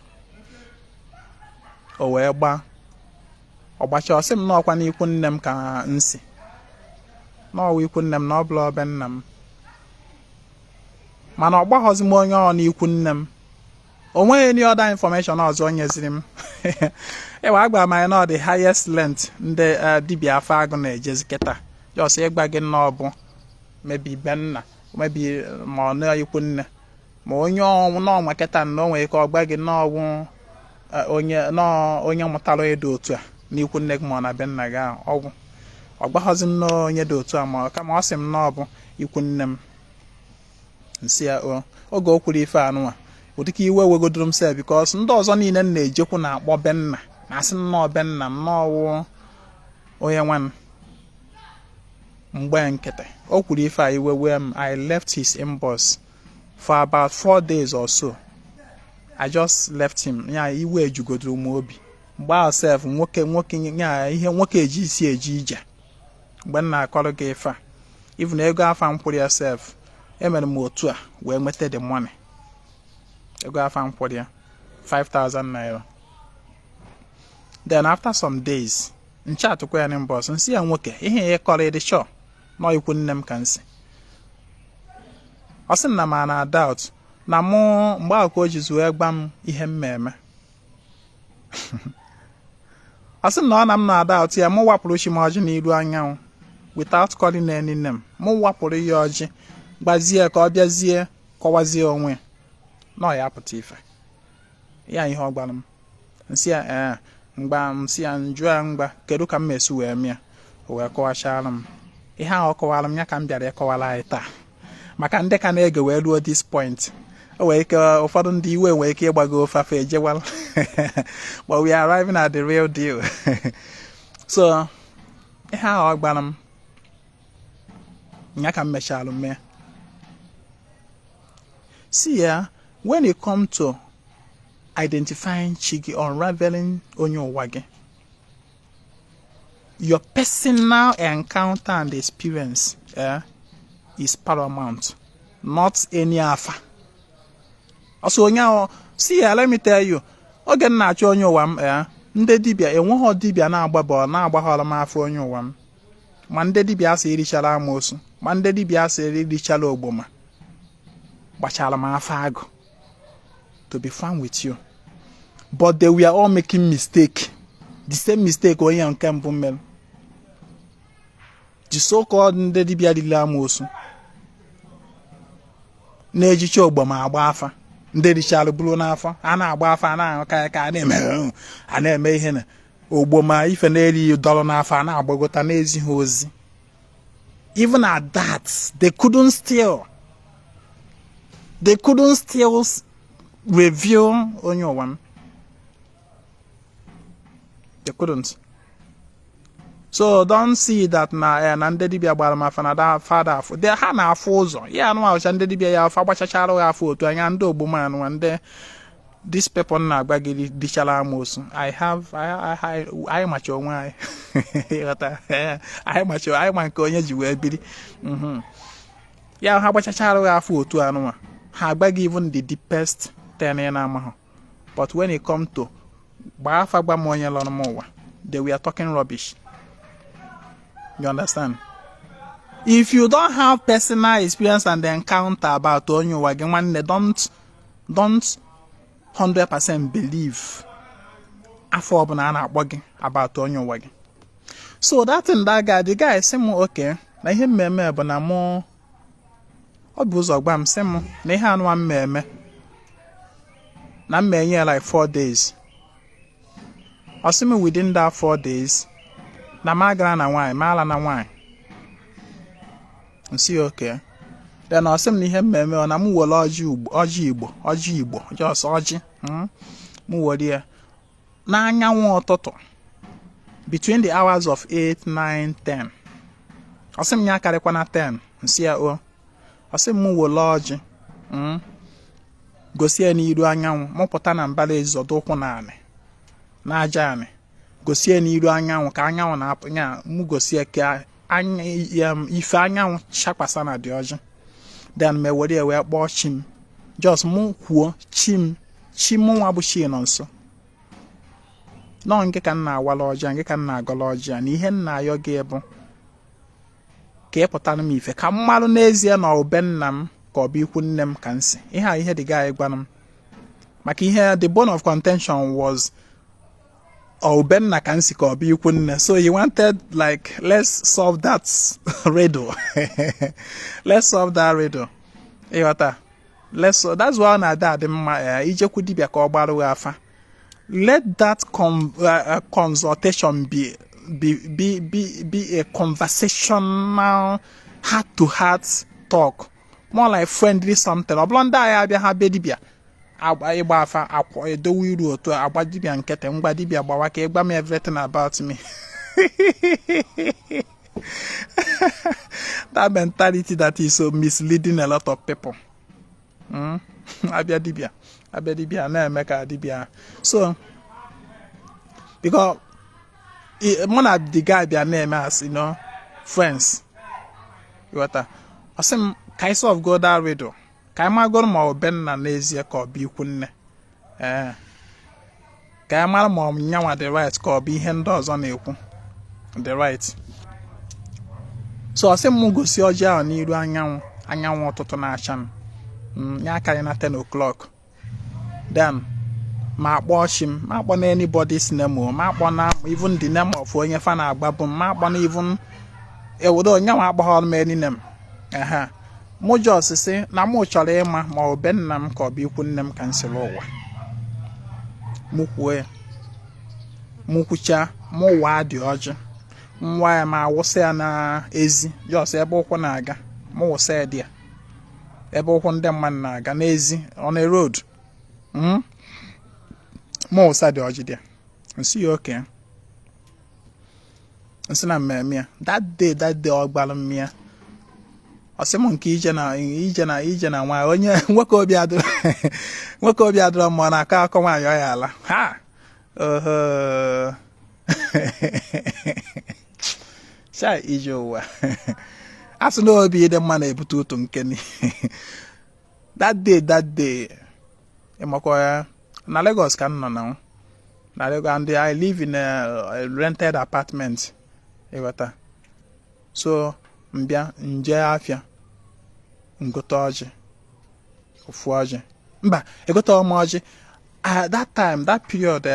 O wee gbaa. Ọ gbacha ọsị m n'ọkwa n'ikwu nne m ka nsi. N'ọwa ikwu nne m na ọ bụla ọbe nna m. Mana ọ gbaghọzi m onye ọ n'ikwu nne m. O nweghị any other information ọzọ nyeziri m. Ewa agba m na the highest length ndị dibịa afọ agụ na-ejezi kịta. Just ịgba gị n'ọbụ maybe benna, maybe ma ọ na-ikwu nne. Ma onye n'ọnwa kịta na o nwere ike ọ gba gị n'ọgwụ onye mụtara edo otu a n'ikwu nne gị ma ọ na benna gị ahụ ọgwụ. Ọ gbaghọzi m n'onye dị otu a ma kama ọ sị m n'ọbụ ikwu nne m. Nsị ya oge o kwuru ife anụnwa ụdịka iwe wegodoro m sef because ndị ọzọ niile m na-ejekwu na-akpọ benna na-asị nnọọ benna m n'ọwụ onye nwa m. Mgbe nkịtị o kwuru ife a iwe wee m, I left his inbox for about 4 days or so. I just left him. Ya iwe ejugodoro m obi. Mgbe ahụ sef nwoke ya ihe nwoke eji isi eji ije. Mgbe m na-akọrọ gị ife a even ego afa m kwụrụ ya sef emere m otu a wee nweta the money. Ego afa m kwụrụ ya 5,000 naira. Then after some days nchatụkwa ya n'inbox nsị ya nwoke ihe ya kọrọ ịdị sure nọ ikwu nne m ka nsị. Ọ sị na ma na doubt na mụ mgbe ahụ ka o jizu wee gba m ihe m eme. Ọ sị na ọ na m na doubt ya mụ wapụrụ chi m ọjị n'iru anyanwụ without calling any name. Mụ wapụrụ ya ọjị gbazie ka ọ bịazie kọwazie onwe nọ ya apụta ife. Ya ihe ọ gwara m. Nsị ya mgba m si ya njụ ya mgba kedu ka m mesi wee mịa. O wee kọwachara m. Ihe ahụ ọ kọwara m ya ka m bịara ịkọwara anyị taa. Maka ndị ka na-ege wee ruo this point. O wee ike ụfọdụ ndị iwe nwee ike ịgbago ofafe ejewala. But we are arriving at the real deal. So ihe ahụ ọ gbara m ya ka m mechalụ mee. See ya, when it comes to identifying Chigi, unraveling Onye Ụwa gị, your personal encounter and experience is paramount, not any afa. Also, see ya, let me tell you, oge m na-achọ Onye Ụwa m ndị dibịa enweghị dibịa na-agbabọ na-agbaghọrọ m afọ Onye Ụwa m. Ma ndị dibịa asị irichala amoosu, ma ndị dibịa asị irichala ogboma. Gbachala m afọ agụ, to be frank with you. But they were all making mistake. The same mistake onye nke mbụ mere. The so-called ndị dibịa dịla amoosu na-ejicha ogboma agba afa. Ndị richara bụrụ n'afọ a na-agba afa na-ahụ ka a na-eme ihe na ogboma ife na-eri dọrọ n'afọ a na-agbagota n'ezighị ozi. Even at that, they couldn't still reveal Onye Ụwa m. They couldn't. So don't see that na ndị dibịa gbara m afa na da fada afọ. They ha na-afụ ụzọ. Ya anụ ahụcha ndị dibịa ya afọ agbachachara ya afọ otu anya ndị ogboma anụ ndị this people na-agba gị dịchara amoosu. I macha onwe anyị. I ma nke onye ji wee biri. Ya ha agbachachara ya afọ otu anụ ha agba gị even the deepest ten na amahụ. But when it come to gba afa gba m onye lọrọ m ụwa, they were talking rubbish. You understand? If you don't have personal experience and encounter about Onye Ụwa gị nwanne, don't 100% believe afọ ọbụla a na-akpọ gị about Onye Ụwa gị. So that in that guy, the guy sị m okay na ihe mmemme bụ na mụ ọ bụ ụzọ gba m sị m na ihe anụwa mmemme na mmenye like 4 days. Ọ sị m within that 4 days na magara na nwanyị mala na nwanyị nsi okay then ọ sị m na ihe mmemme ọ na m were ọjị Igbo just ọjị m were ya n'anyanwụ ụtụtụ between the hours of 8, 9, 10 ọ sị m ya karịkwa na 10 nsi ya ọ sị m were ọjị gosi ya n'iru anyanwụ mụpụta na mbara ezọdụ ụkwụ naanị n'aja anị gosi ya n'iru anyanwụ ka anyanwụ na-apụ ya m gosi ya ka ife anyanwụ chakwasa na dị ọjị then me were ya wee kpọọ chi m just mụ kwuo chi m nwa bụ chi nọ nso nọ nke ka m na-awala ọjị nke ka m na-agọla ọjị na ihe m na-ayọ gị bụ ka ị pụtara m ife ka m marụ n'ezie na ube nna m ka ọ bụ ikwu nne m ka nsị ihe dị gaa ịgwana m maka ihe the bone of contention was ube nna ka nsị ka ọ bụ ikwu nne so he wanted like let's solve that riddle let's solve that riddle ịghọta that's why ọ na-ada adị mma ijekwu dibịa ka ọ gbarụ afa let that consultation be a conversational heart to heart talk more like friendly something ọ bụrụ ndị agha abịa ha be dibịa ịgba afa akwọ edowe iru otu agba dibịa nkete ngwa dibịa gbawa ka ịgwa m everything about me that mentality that is so misleading a lot of people abịa dibịa na-eme ka dibịa so because mụ na the guy bịa na-eme as friends ghọta ọ sị m ka I solve go that riddle ka anyị magoro ma ọ bụ nna n'ezie ka ọ bụ ikwu nne ka anyị mara ma ọ nyanwa the right ka ọ bụ ihe ndị ọzọ na-ekwu the right so ọ sị m gosi ọjị ahụ n'iru anyanwụ ụtụtụ na-acha m ya akarị na 10 o'clock then ma akpọ chi m ma akpọ na anybody's name ma akpọ na even the name of onye fa na-agba bụ ma akpọ na even ewodo nyanwa akpọghọrọ m any name mụ just sị na mụ chọrọ ịma ma ọ bụ nna m ka ọ bụ ikwu nne m ka m siri ụwa mụ kwuo ya mụ kwucha mụ waa dị ọjị nwa ya ma wụsa ya na ezi just ebe ụkwụ na-aga mụ wụsa ya dị ya ebe ụkwụ ndị mmadụ na-aga n'ezi on a road mụ wụsa dị ọjị dị ya nsi ya oke nsi na mmemme ya that day ọ gbara m ya ọ sị m nke ije na nwaanyị onye nwoke obi adịrọ mma na-akọ akọ nwaanyị ọ ya ala ha cha ije ụwa asị na obi dị mma na-ebute ụtụ nkeni that day ịmakwa ya na Lagos ka m nọ na Lagos and I live in a rented apartment ịghọta so mbịa nje afịa ngote ọjị ofu ọjị mba egote ọma ọjị that period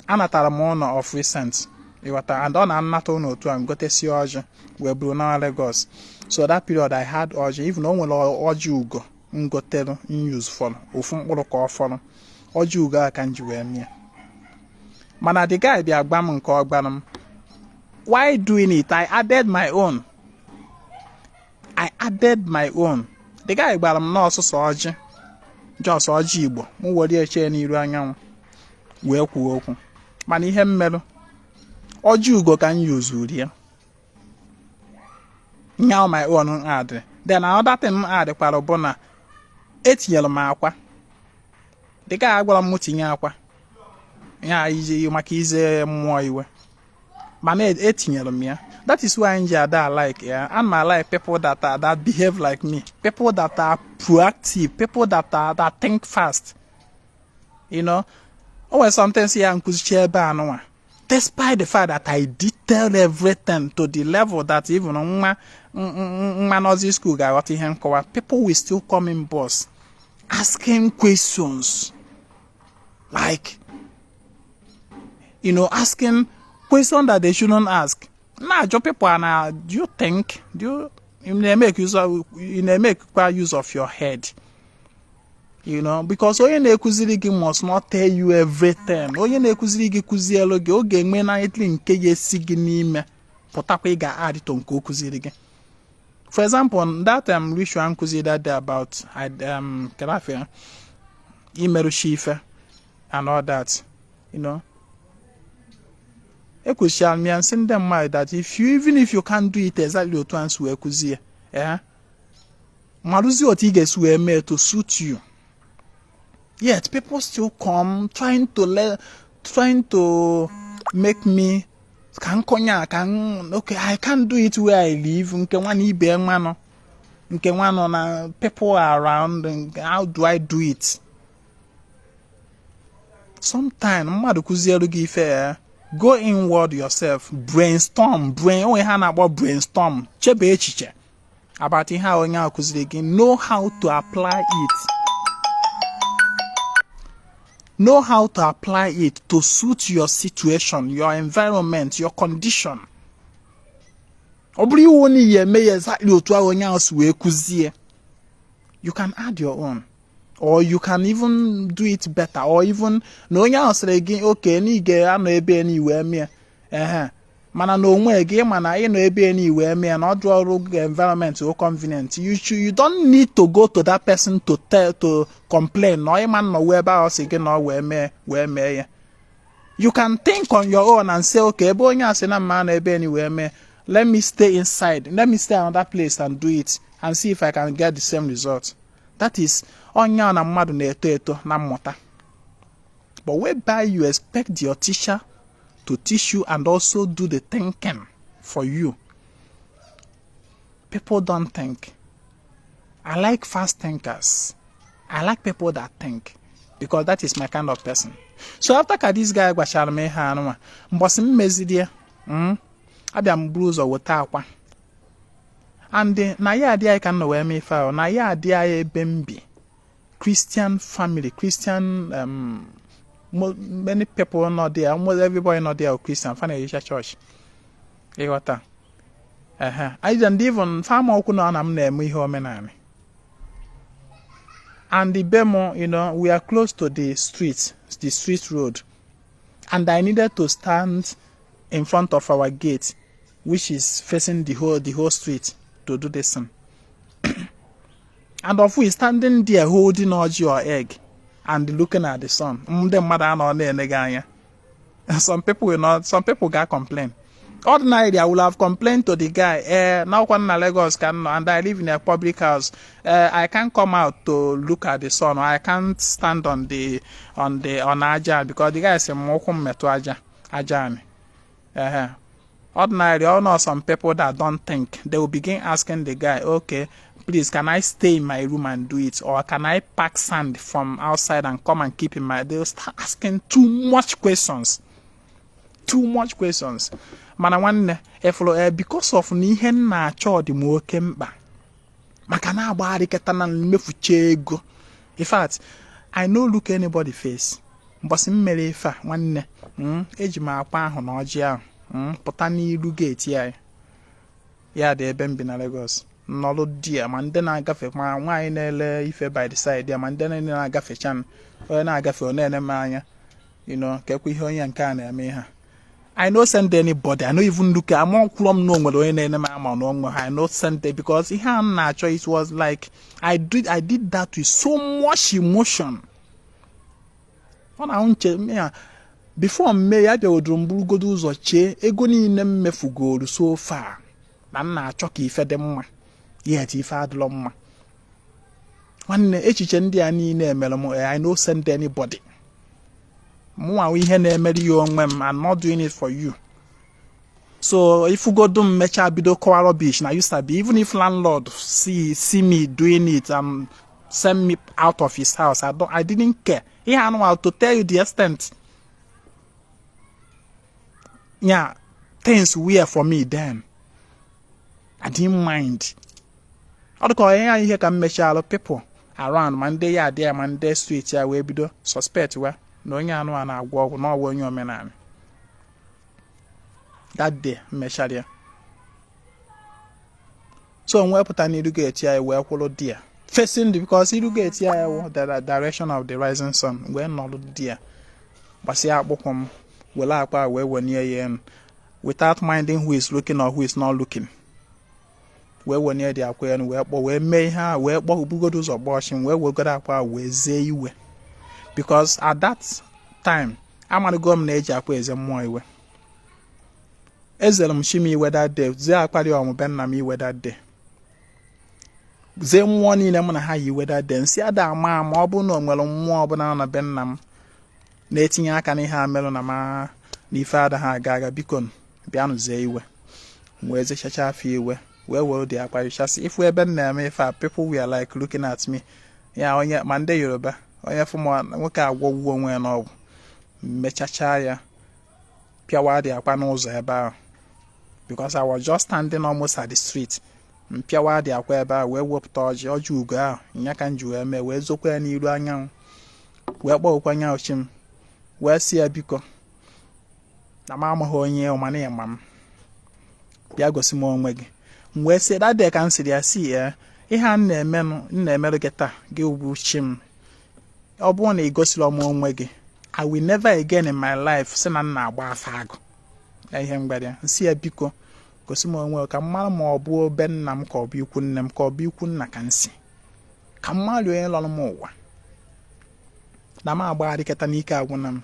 anatara m ụlọ of recent ịghọta and ọ na-anata ụlọ otu a ngotesi ọjị wee buru na Lagos so that period I had ọjị even o nwere ọjị ugo ngotere use fọrọ ofu mkpụrụ ka ọ fọrọ ọjị ugo a ka m ji wee mie mana the guy bịa gba m nke ọ gbara m why doing it I added my own the guy gbara m n'ọsụsọ ọjị jos ọjị Igbo m were eche n'iru anyanwụ wee kwuo okwu mana ihe mmerụ ọjị ugo ka m yuzuru ya nyaw my own add then another thing add kwara bụ na etinyere m akwa the guy gwara m tinye akwa ya iji maka ize mmụọ iwe mana etinyere m ya that is why I like and I like people that behave like me, people that are proactive, people that think fast. Always sometimes here despite the fact that I detail everything to the level that even when school guy people will still come in boss asking questions like asking questions that they shouldn't ask. Nah, your people are now. Do you make use of your head? You know, because onye na-ekuziri gị must not tell you everything. Onye na-ekuziri gị kuzielu gị oge enwe na itli nke ga-esi gị n'ime pụtakwa ị ga-add to nke o kuziri gị. For example, that ritual nkụzi that day about kerafe imerushi ife and all that, you know. Ekwuchara m ya nsị ndị mmadụ that even if you can't do it exactly otu ansi wee kuzie, maruzi otu ị ga-esi wee mee to suit you. Yet people still come trying to make me okay, I can't do it where I live. Nke nwana ibe nwana, nke nwana na people are around. How do I do it? Sometimes mmadụ kuzielu gị ife, go inward yourself, brainstorm, onwe ha na-agba brainstorm, chebe echiche about ihe onye ahụ kuziri gị, know how to apply it. Know how to apply it to suit your situation, your environment, your condition. Obri woni ye me exactly otu onye ahụ si wee kuzie. You can add your own, or you can even do it better, or even na onye ahụ sịrị gị okay na ige anọ ebe ni wee mee mana na onwe gị mana ị nọ ebe ni wee mee na ọdụ ọrụ environment o convenient. You don't need to go to that person to complain. No man no where ba sị gị na wee mee ya. You can think on your own and say okay ebe onye asị na mma na ebe ni wee mee, let me stay inside, let me stay another place and do it and see if I can get the same result. That is onye na mmadụ na-eto eto na mmụta. But whereby you expect your teacher to teach you and also do the thinking for you. People don't think. I like fast thinkers. I like people that think because that is my kind of person. So after this guy gwachara m ihe anụma, mbosi m mezidie, abịa m buru ụzọ weta akwa. And na ya adị anyị ka nọ wee mee ife ahụ, na ya adị anyị ebe m bi. Christian family, Christian many people not there, almost everybody not there are Christian, find a church. You got that? I didn't even farm and the Bemo, you know, we are close to the street road. And I needed to stand in front of our gate, which is facing the whole street, to do this thing. And of we standing there holding orgy or egg and looking at the sun. Some people got complain. Ordinarily, I would have complained to the guy, now when Lagos can, and I live in a public house, I can't come out to look at the sun, or I can't stand on Aja, because the guy is a mokum metu Aja. Ordinarily, I know some people that don't think, they will begin asking the guy, okay, please, can I stay in my room and do it? Or can I pack sand from outside and come and keep in my... They'll start asking too much questions. Mana nwanne, because of n'ihe na-achọ dị m oke mkpa. Maka na agbagharị keta na mmefuche ego. In fact, I no look anybody face. Mbọsị m mere ife a, nwanne, eji m akwa ahụ na ọjị ahụ, pụta n'iru gate ya. Ya dị ebe m bi na Lagos. Nọlụ dia ma ndị na-agafe ma nwaanyị na-ele ife by the side ya ma ndị na-agafe chan onye na-agafe ọ na-ene m anya, you know, kekwa ihe onye nke a na-eme ha. I no send anybody. I no even look at more from no one I no send it because it was like I did that with so much emotion. Before me, I would go do ego ni mefugo so far. Na choki fe dem yet if I had long. One I no send anybody. I'm not doing it for you. So if you go to Mecha Bido Koala Beach, now used to be, even if landlord see me doing it and send me out of his house, I didn't care. He had no to tell you the extent. Yeah, things were for me then. I didn't mind. I hear can Mecha people around Monday, yeah, there Monday street, yeah, where Bido suspect where. No nya no na agwo no wo nyo menami that day mesharia so when we put an educate here we kwolo there facing because you get here the direction of the rising sun. When not dear, but see akpokom will akpa where near yen without minding who is looking or who is not looking. Where we're near the aquarium, where may have where go do some washing, where we got up where say you were. Because at that time, I'm gonna go on age aquarium and more way. Ezelum shimi where that day, they aquarium ben na me where that day. They warning them on how you where that day. See that ma mobu no well more banana ben nam. Nating akani ha melonama, ni father ha gaga bicon, biano zewe. Where's the chacha fee? Where will the aquarius? If we're been there, if people were like looking at me, yeah, on your Monday, Yoruba, or yeah, from one, look at what woman or Mechachaya, Piawa, the aquanos about because I was just standing almost at the street. Piawa, the aquaba, where whoop dodge or juga, Yakan Jueme, where Zoka and Yuang, where Bokwang Chim, where see a bico. The mamma ho in your money, ma'am. Piago Simon Weg. Where said that they can see the sea, han men never get a give chim. Or born a goslo mon weggy. I will never again in my life send an hour fag. I am better. See a bico. Cosimo welcome more boor ben nam call you couldn't them call you couldn't I can see. Come mal you a more. Nama body catanica wonam.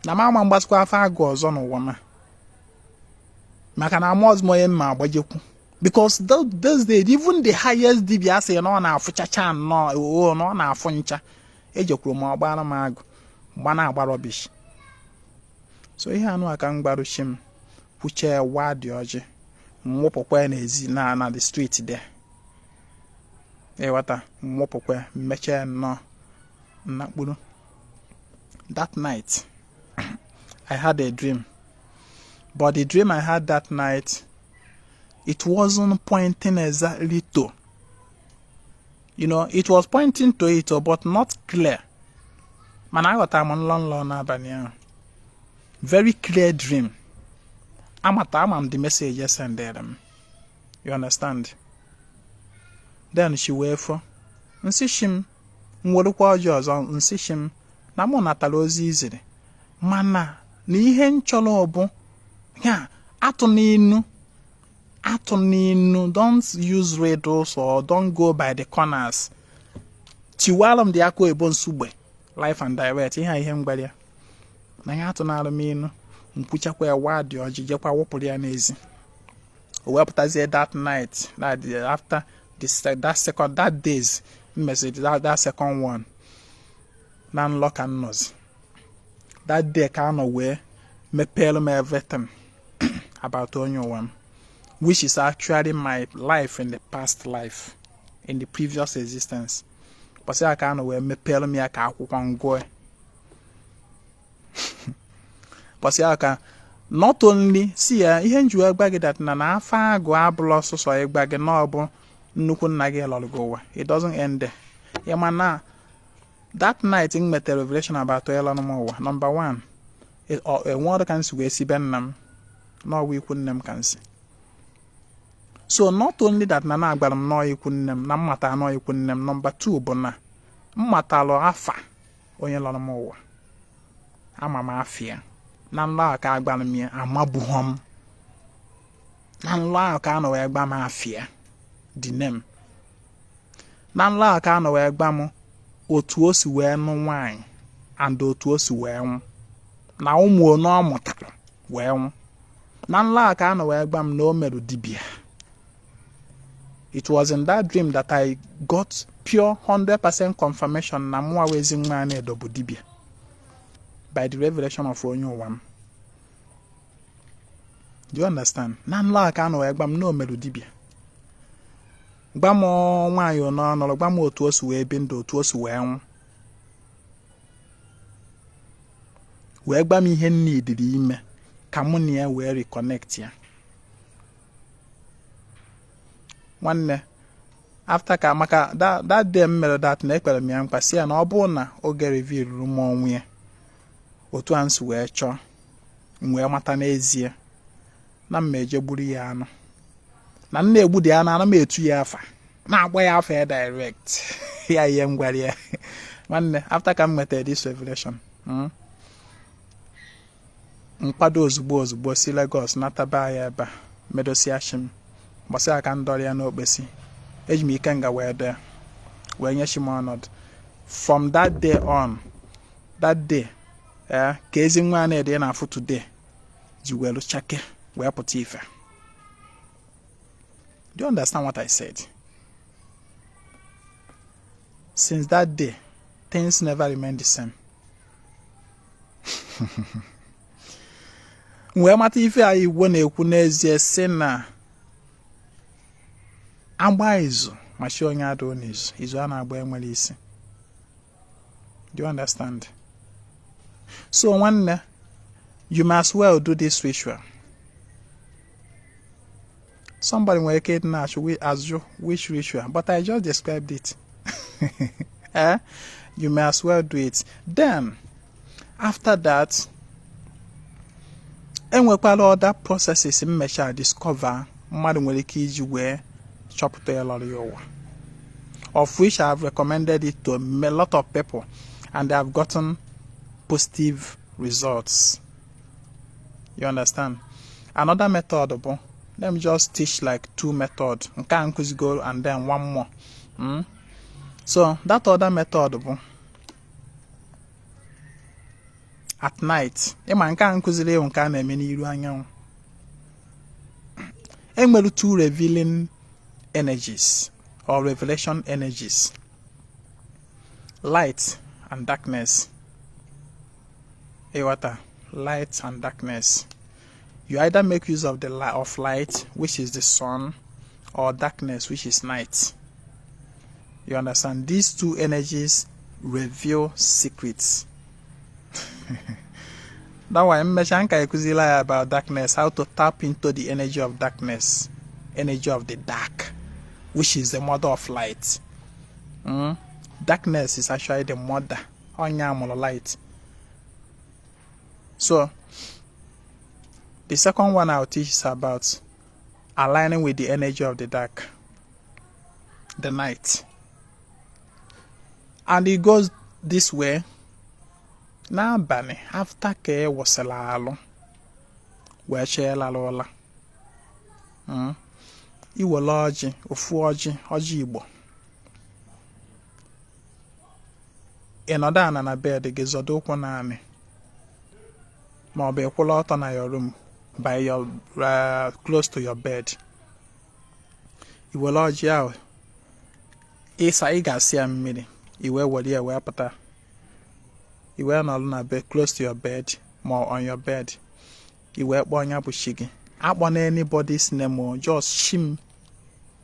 Namama basqua fag goes on a woman. Makana most more ma because those days even the highest DBS say no na fuchacha no na funcha ejokro ma gbara magu gbana agba rubbish so ihe anu aka ngbaru shim puche wadi oji mwopokwe na ezi na the street there wata mwopokwe meche no nakpuru. That night I had a dream. But the dream I had that night, it wasn't pointing exactly to. You know, it was pointing to it, but not clear. Man, I got time on long, very clear dream. I'm the message yes and there. You understand? Then she wait for. Nsishim, mwodukwa ojo on nsishim, na mo natalozi easy. Mana, ni ihe ncholo obu. Yeah, atoninu. Don't use radars or don't go by the corners. Tiwalam the akwe bon sube. Life and direct. Ihe mgbalia. Na ya atonaluminu. Mpucha kwa wadi oji kwa wopoli anezi. Weputazi that night. After that days message that second one. Nan lock and nose. That day kind of way me pelo me everything about Onye Ụwa, which is actually my life in the past life, in the previous existence. But say I can't wear me pelo me aka akwụkwọ. But say I can not only see ihe nju egbage that na afa agụ abụlọ so egbage na ọbụ nnukwu nna gị lọlụgowa. It doesn't end there. Yamana that night in met a revelation about Onye Ụwa. Number one, a word can see ben no we couldn't can see. So not only that nana agbaram no you couldn't na mata no you couldn't. Number two, bona mata lo afa Onye Ụwa. Ama mafia. Nan la ka agbaram mi amabuhom. Nan la ka no we agba mafia. The name. Nan la ka no we agba mo otu o si we no nwanyị and otu o si we nwu. Na ụmụ no amụtara we nwu. Na nla aka na we gbam na o meru dibia. It was in that dream that I got pure 100% confirmation na Onye Ụwa Anaedo bụ dibia by the revelation of Onye Ụwa. Do you understand? Na nla aka na we gbam na o meru dibia. Gbam nwanyị no no gbam otu o si we bi ndụ otu o si we nwu. We gbam ihe nidiri ime ka mụ na ya wee reconnect ya. Nwanne after ka maka that day mere that na ekpere m ya nkwa si ya na ọ bụ na oge reveal ruru m ọnwụ ya otu ansi wee chọọ wee mata n'ezie na mmeje gburu ya anụ na nna egbu dị ya na ana m etu ya afa na agba ya afọ direct ya ihe ngwara ya nwanne after ka m nwetara this revelation mkwado ozugbo si Lagos nataba ya ebe medosi ashim gbasa aka ndọrọ ya n'okpesi eji m ike nga wee dee wee nye shi m ọnọdụ from that day on that day ka Ezinwa Anaedo na afụ today ji welu chake wee pụta ife. Do you understand what I said? Since that day, things never remain the same. Mgbe mata ife a Igbo na-ekwu n'ezie si na agba izu machi onye adụ n'izu izu a na-agba enwere isi. Do you understand? So nwanne, you must well do this ritual. Somebody will get ask you which ritual, but I just described it. You may as well do it. Then, after that, enwekwala other processes in mecha discover mmadụ nwere ike iji wee chọpụta ya lọrọ ya ụwa, of which I have recommended it to a lot of people and they have gotten positive results. You understand? Another method, let me just teach like 2 methods. Go and then one more. So that other method, at night, two revealing energies or revelation energies, light and darkness. Light and darkness. You either make use of the light of light, which is the sun, or darkness, which is night. You understand? These two energies reveal secrets. That's why I'm mentioning about darkness, how to tap into the energy of darkness, energy of the dark, which is the mother of light. Darkness is actually the mother of light. So, the second one I'll teach is about aligning with the energy of the dark, the night. And it goes this way. Now, Bani, after K was a lalo, where she lalola. You were large, Ofuoji, Ojibo. Another and a bed, the Gizodokwanani. Maybe a pull out on your room by your close to your bed. You will lodge out. It's a Garcia mini. You wear what you wear, pata. You wear not on a bed close to your bed, more on your bed. You wear bonya bushigi. I want anybody's name or just shim.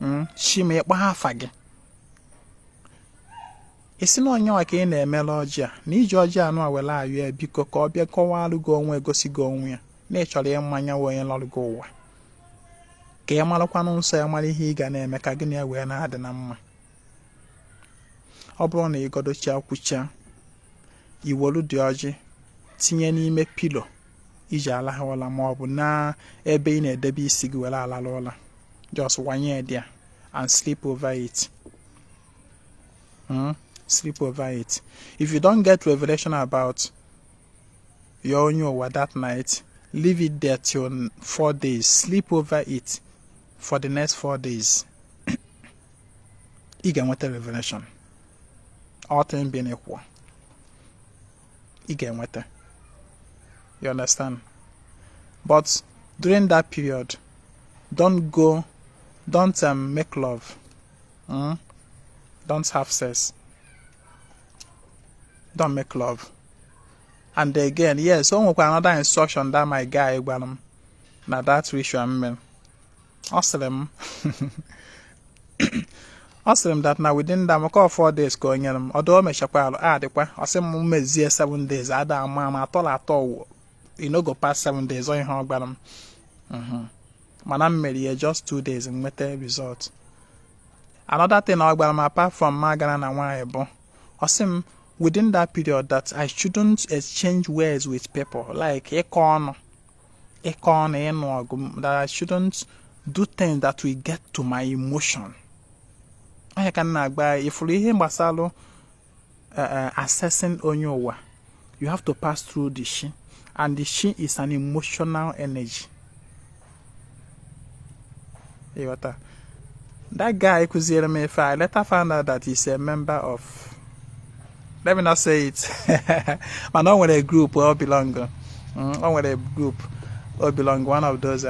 Shim it half again. Isi na onye waka ị na-emela ọjị a na iji ọjị anụ a were ayọ ya biko ka ọ bịa kọwalụ gị onwe egosi gị onwe ya na ịchọrọ ya mmanya onye lọrụ gị ụwa ka ya marakwanụ nsọ ya mara ihe ị ga na-eme ka gị na ya wee na-adị na mma. Ọ bụrụ na ị godocha kwucha iwolu dị ọjị tinye n'ime pilo iji alahụ ụla ma ọ bụ na ebe ị na-edebe isi gị were alalụ ụla, just wanye there and sleep over it. Sleep over it. If you don't get revelation about your Onye Ụwa that night, leave it there till 4 days. Sleep over it for the next 4 days. You get what revelation. All things being equal. You get what. You understand? But during that period, don't make love. Don't have sex. Don't make love. And again, yes, another instruction that my guy now that ritual man. Ask them that now within that 4 days going in, although me shapalo I say mezie 7 days, ada mama at all. You know go past 7 days on your gbalam. Manam made just 2 days and met the result. Another thing apart from Magana and Waibo, Osim within that period that I shouldn't exchange words with people like that I shouldn't do things that will get to my emotion. I can buy if we him basalo assessing Onye Ụwa, you have to pass through the shi, and the shi is an emotional energy. That guy Kuziereme, I later found out that he's a member of, let me not say it, but not with a group or belong, not with a group or belong one of those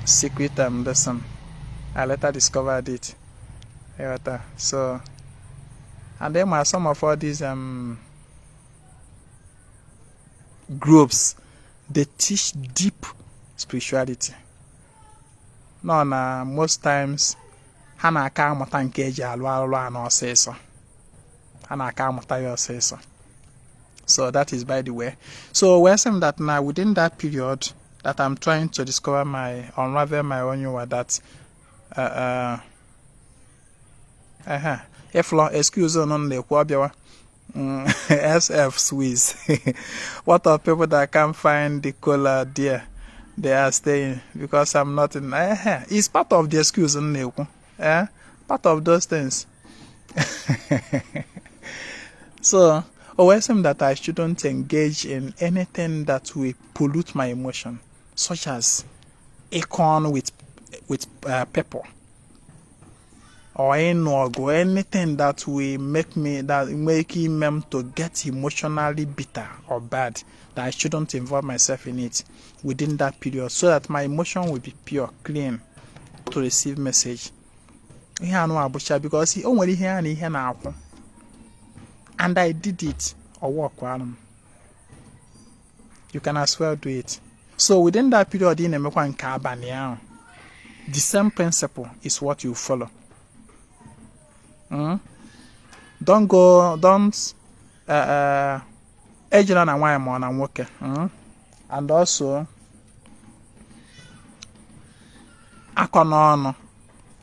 secret lesson. I later discovered it. So, and then are some of all these groups, they teach deep spirituality. No, most times, hana aka amụta nke eji alụ anọ ọsịsọ. Hana aka amụta ya ọsịsọ. So that is by the way. So we're saying that now within that period that I'm trying to discover unravel my Onye Ụwa, that if long excuse on the Kwabiawa SF Swiss. What are people that can't find the color there? They are staying because I'm not in. It's part of the excuse, part of those things. So, always seem that I shouldn't engage in anything that will pollute my emotion, such as acorn with pepper, or anything that will make me to get emotionally bitter or bad. That I shouldn't involve myself in it within that period, so that my emotion will be pure, clean to receive message. Because he only here and here now, and I did it or work one. You can as well do it. So within that period, in the same principle is what you follow. Don't ejila na nwanyị ma ọ na nwoke. And also aka n'ọnụ,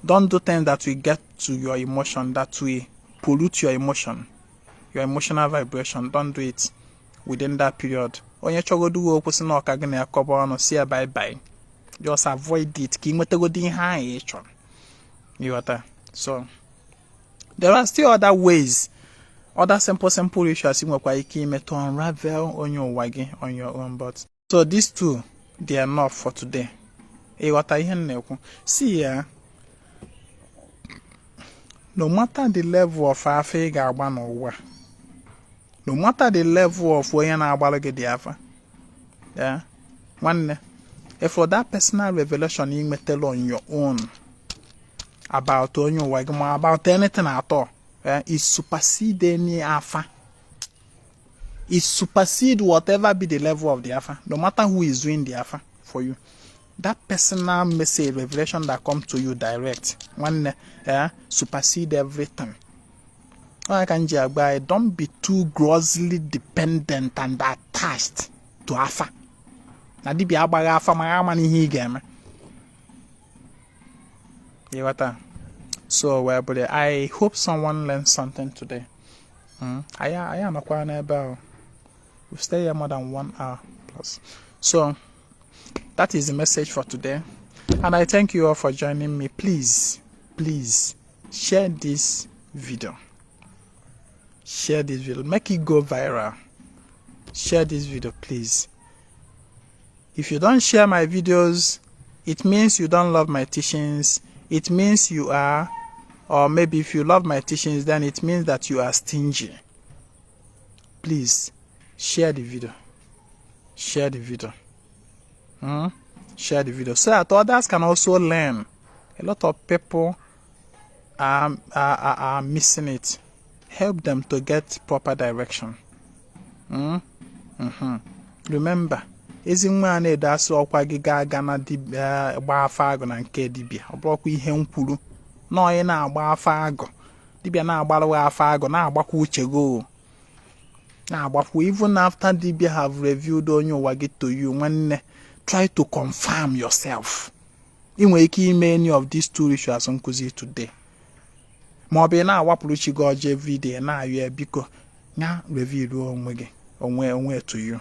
don't do things that will get to your emotion, that will pollute your emotion, your emotional vibration. Don't do it within that period. Onye chogodu okwu si na ọka gị na akọba ọnụ, si ya bye bye. Just avoid it. Ka inwetegodi ihe ahụ ị chọrọ. You got that? So there are still other ways, other simple issues to unravel Onye Ụwa on your own. But so these two, they are enough for today. See ya. No matter the level of Africa, no matter the level of where you are the Afa, yeah, one, if for that personal revelation you may tell on your own about Onye Ụwa, about anything at all, it supersede any Afa. It supersede whatever be the level of the Afa, no matter who is doing the Afa for you. That personal message, revelation that comes to you direct, one supersede everything. Don't be too grossly dependent and attached to Afa. So, well, but I hope someone learned something today. I am a quarter. We stay here more than 1 hour plus. So, that is the message for today. And I thank you all for joining me. Please, share this video. Share this video. Make it go viral. Share this video, please. If you don't share my videos, it means you don't love my teachings. It means you are, or maybe if you love my teachings, then it means that you are stingy. Please, share the video. Share the video. Share the video so that others can also learn. A lot of people are missing it. Help them to get proper direction. Remember, Ezinwa Anaedo asị ọkwa gị ga na dibịa gba afa agụ na nke dibịa. Ọ bụrụkwa ihe nkwuru na onye na-agba afa agụ. Dibịa na-agbarawa afa agụ na-agbakwa uche go. Na-agbakwa even after dibịa have revealed Onye Ụwa gị to you, nwanne, try to confirm yourself. Inwe ike ime any of these two rituals nkuzi today. Ma ọ bụ na-awapụrụ chi gị ọjọọ everyday na-ayọ biko nya reveal onwe gị onwe to you.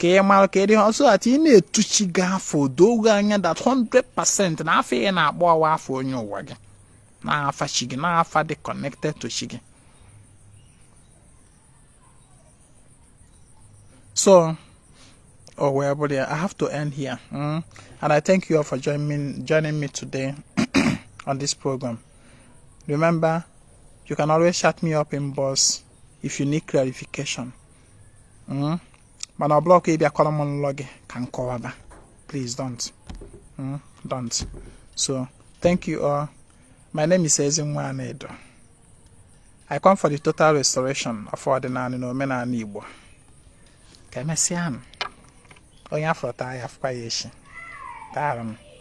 So that you need to chiga for doga anya that 100% na afọ na akpọ awa afọ Onye Ụwa gị. na afa shigi na afa dị connected to shigi. So oh well, but yeah, I have to end here. And I thank you all for joining me today on this program. Remember, you can always chat me up in boss if you need clarification. But I'll block you column log can cover. Please don't. Don't. So thank you all. My name is Ezinwa Anaedo. I come for the total restoration of ordinary omenala Igbo. Kemesian. Onye afọ taa ya afọ ya echi. Daarụ m.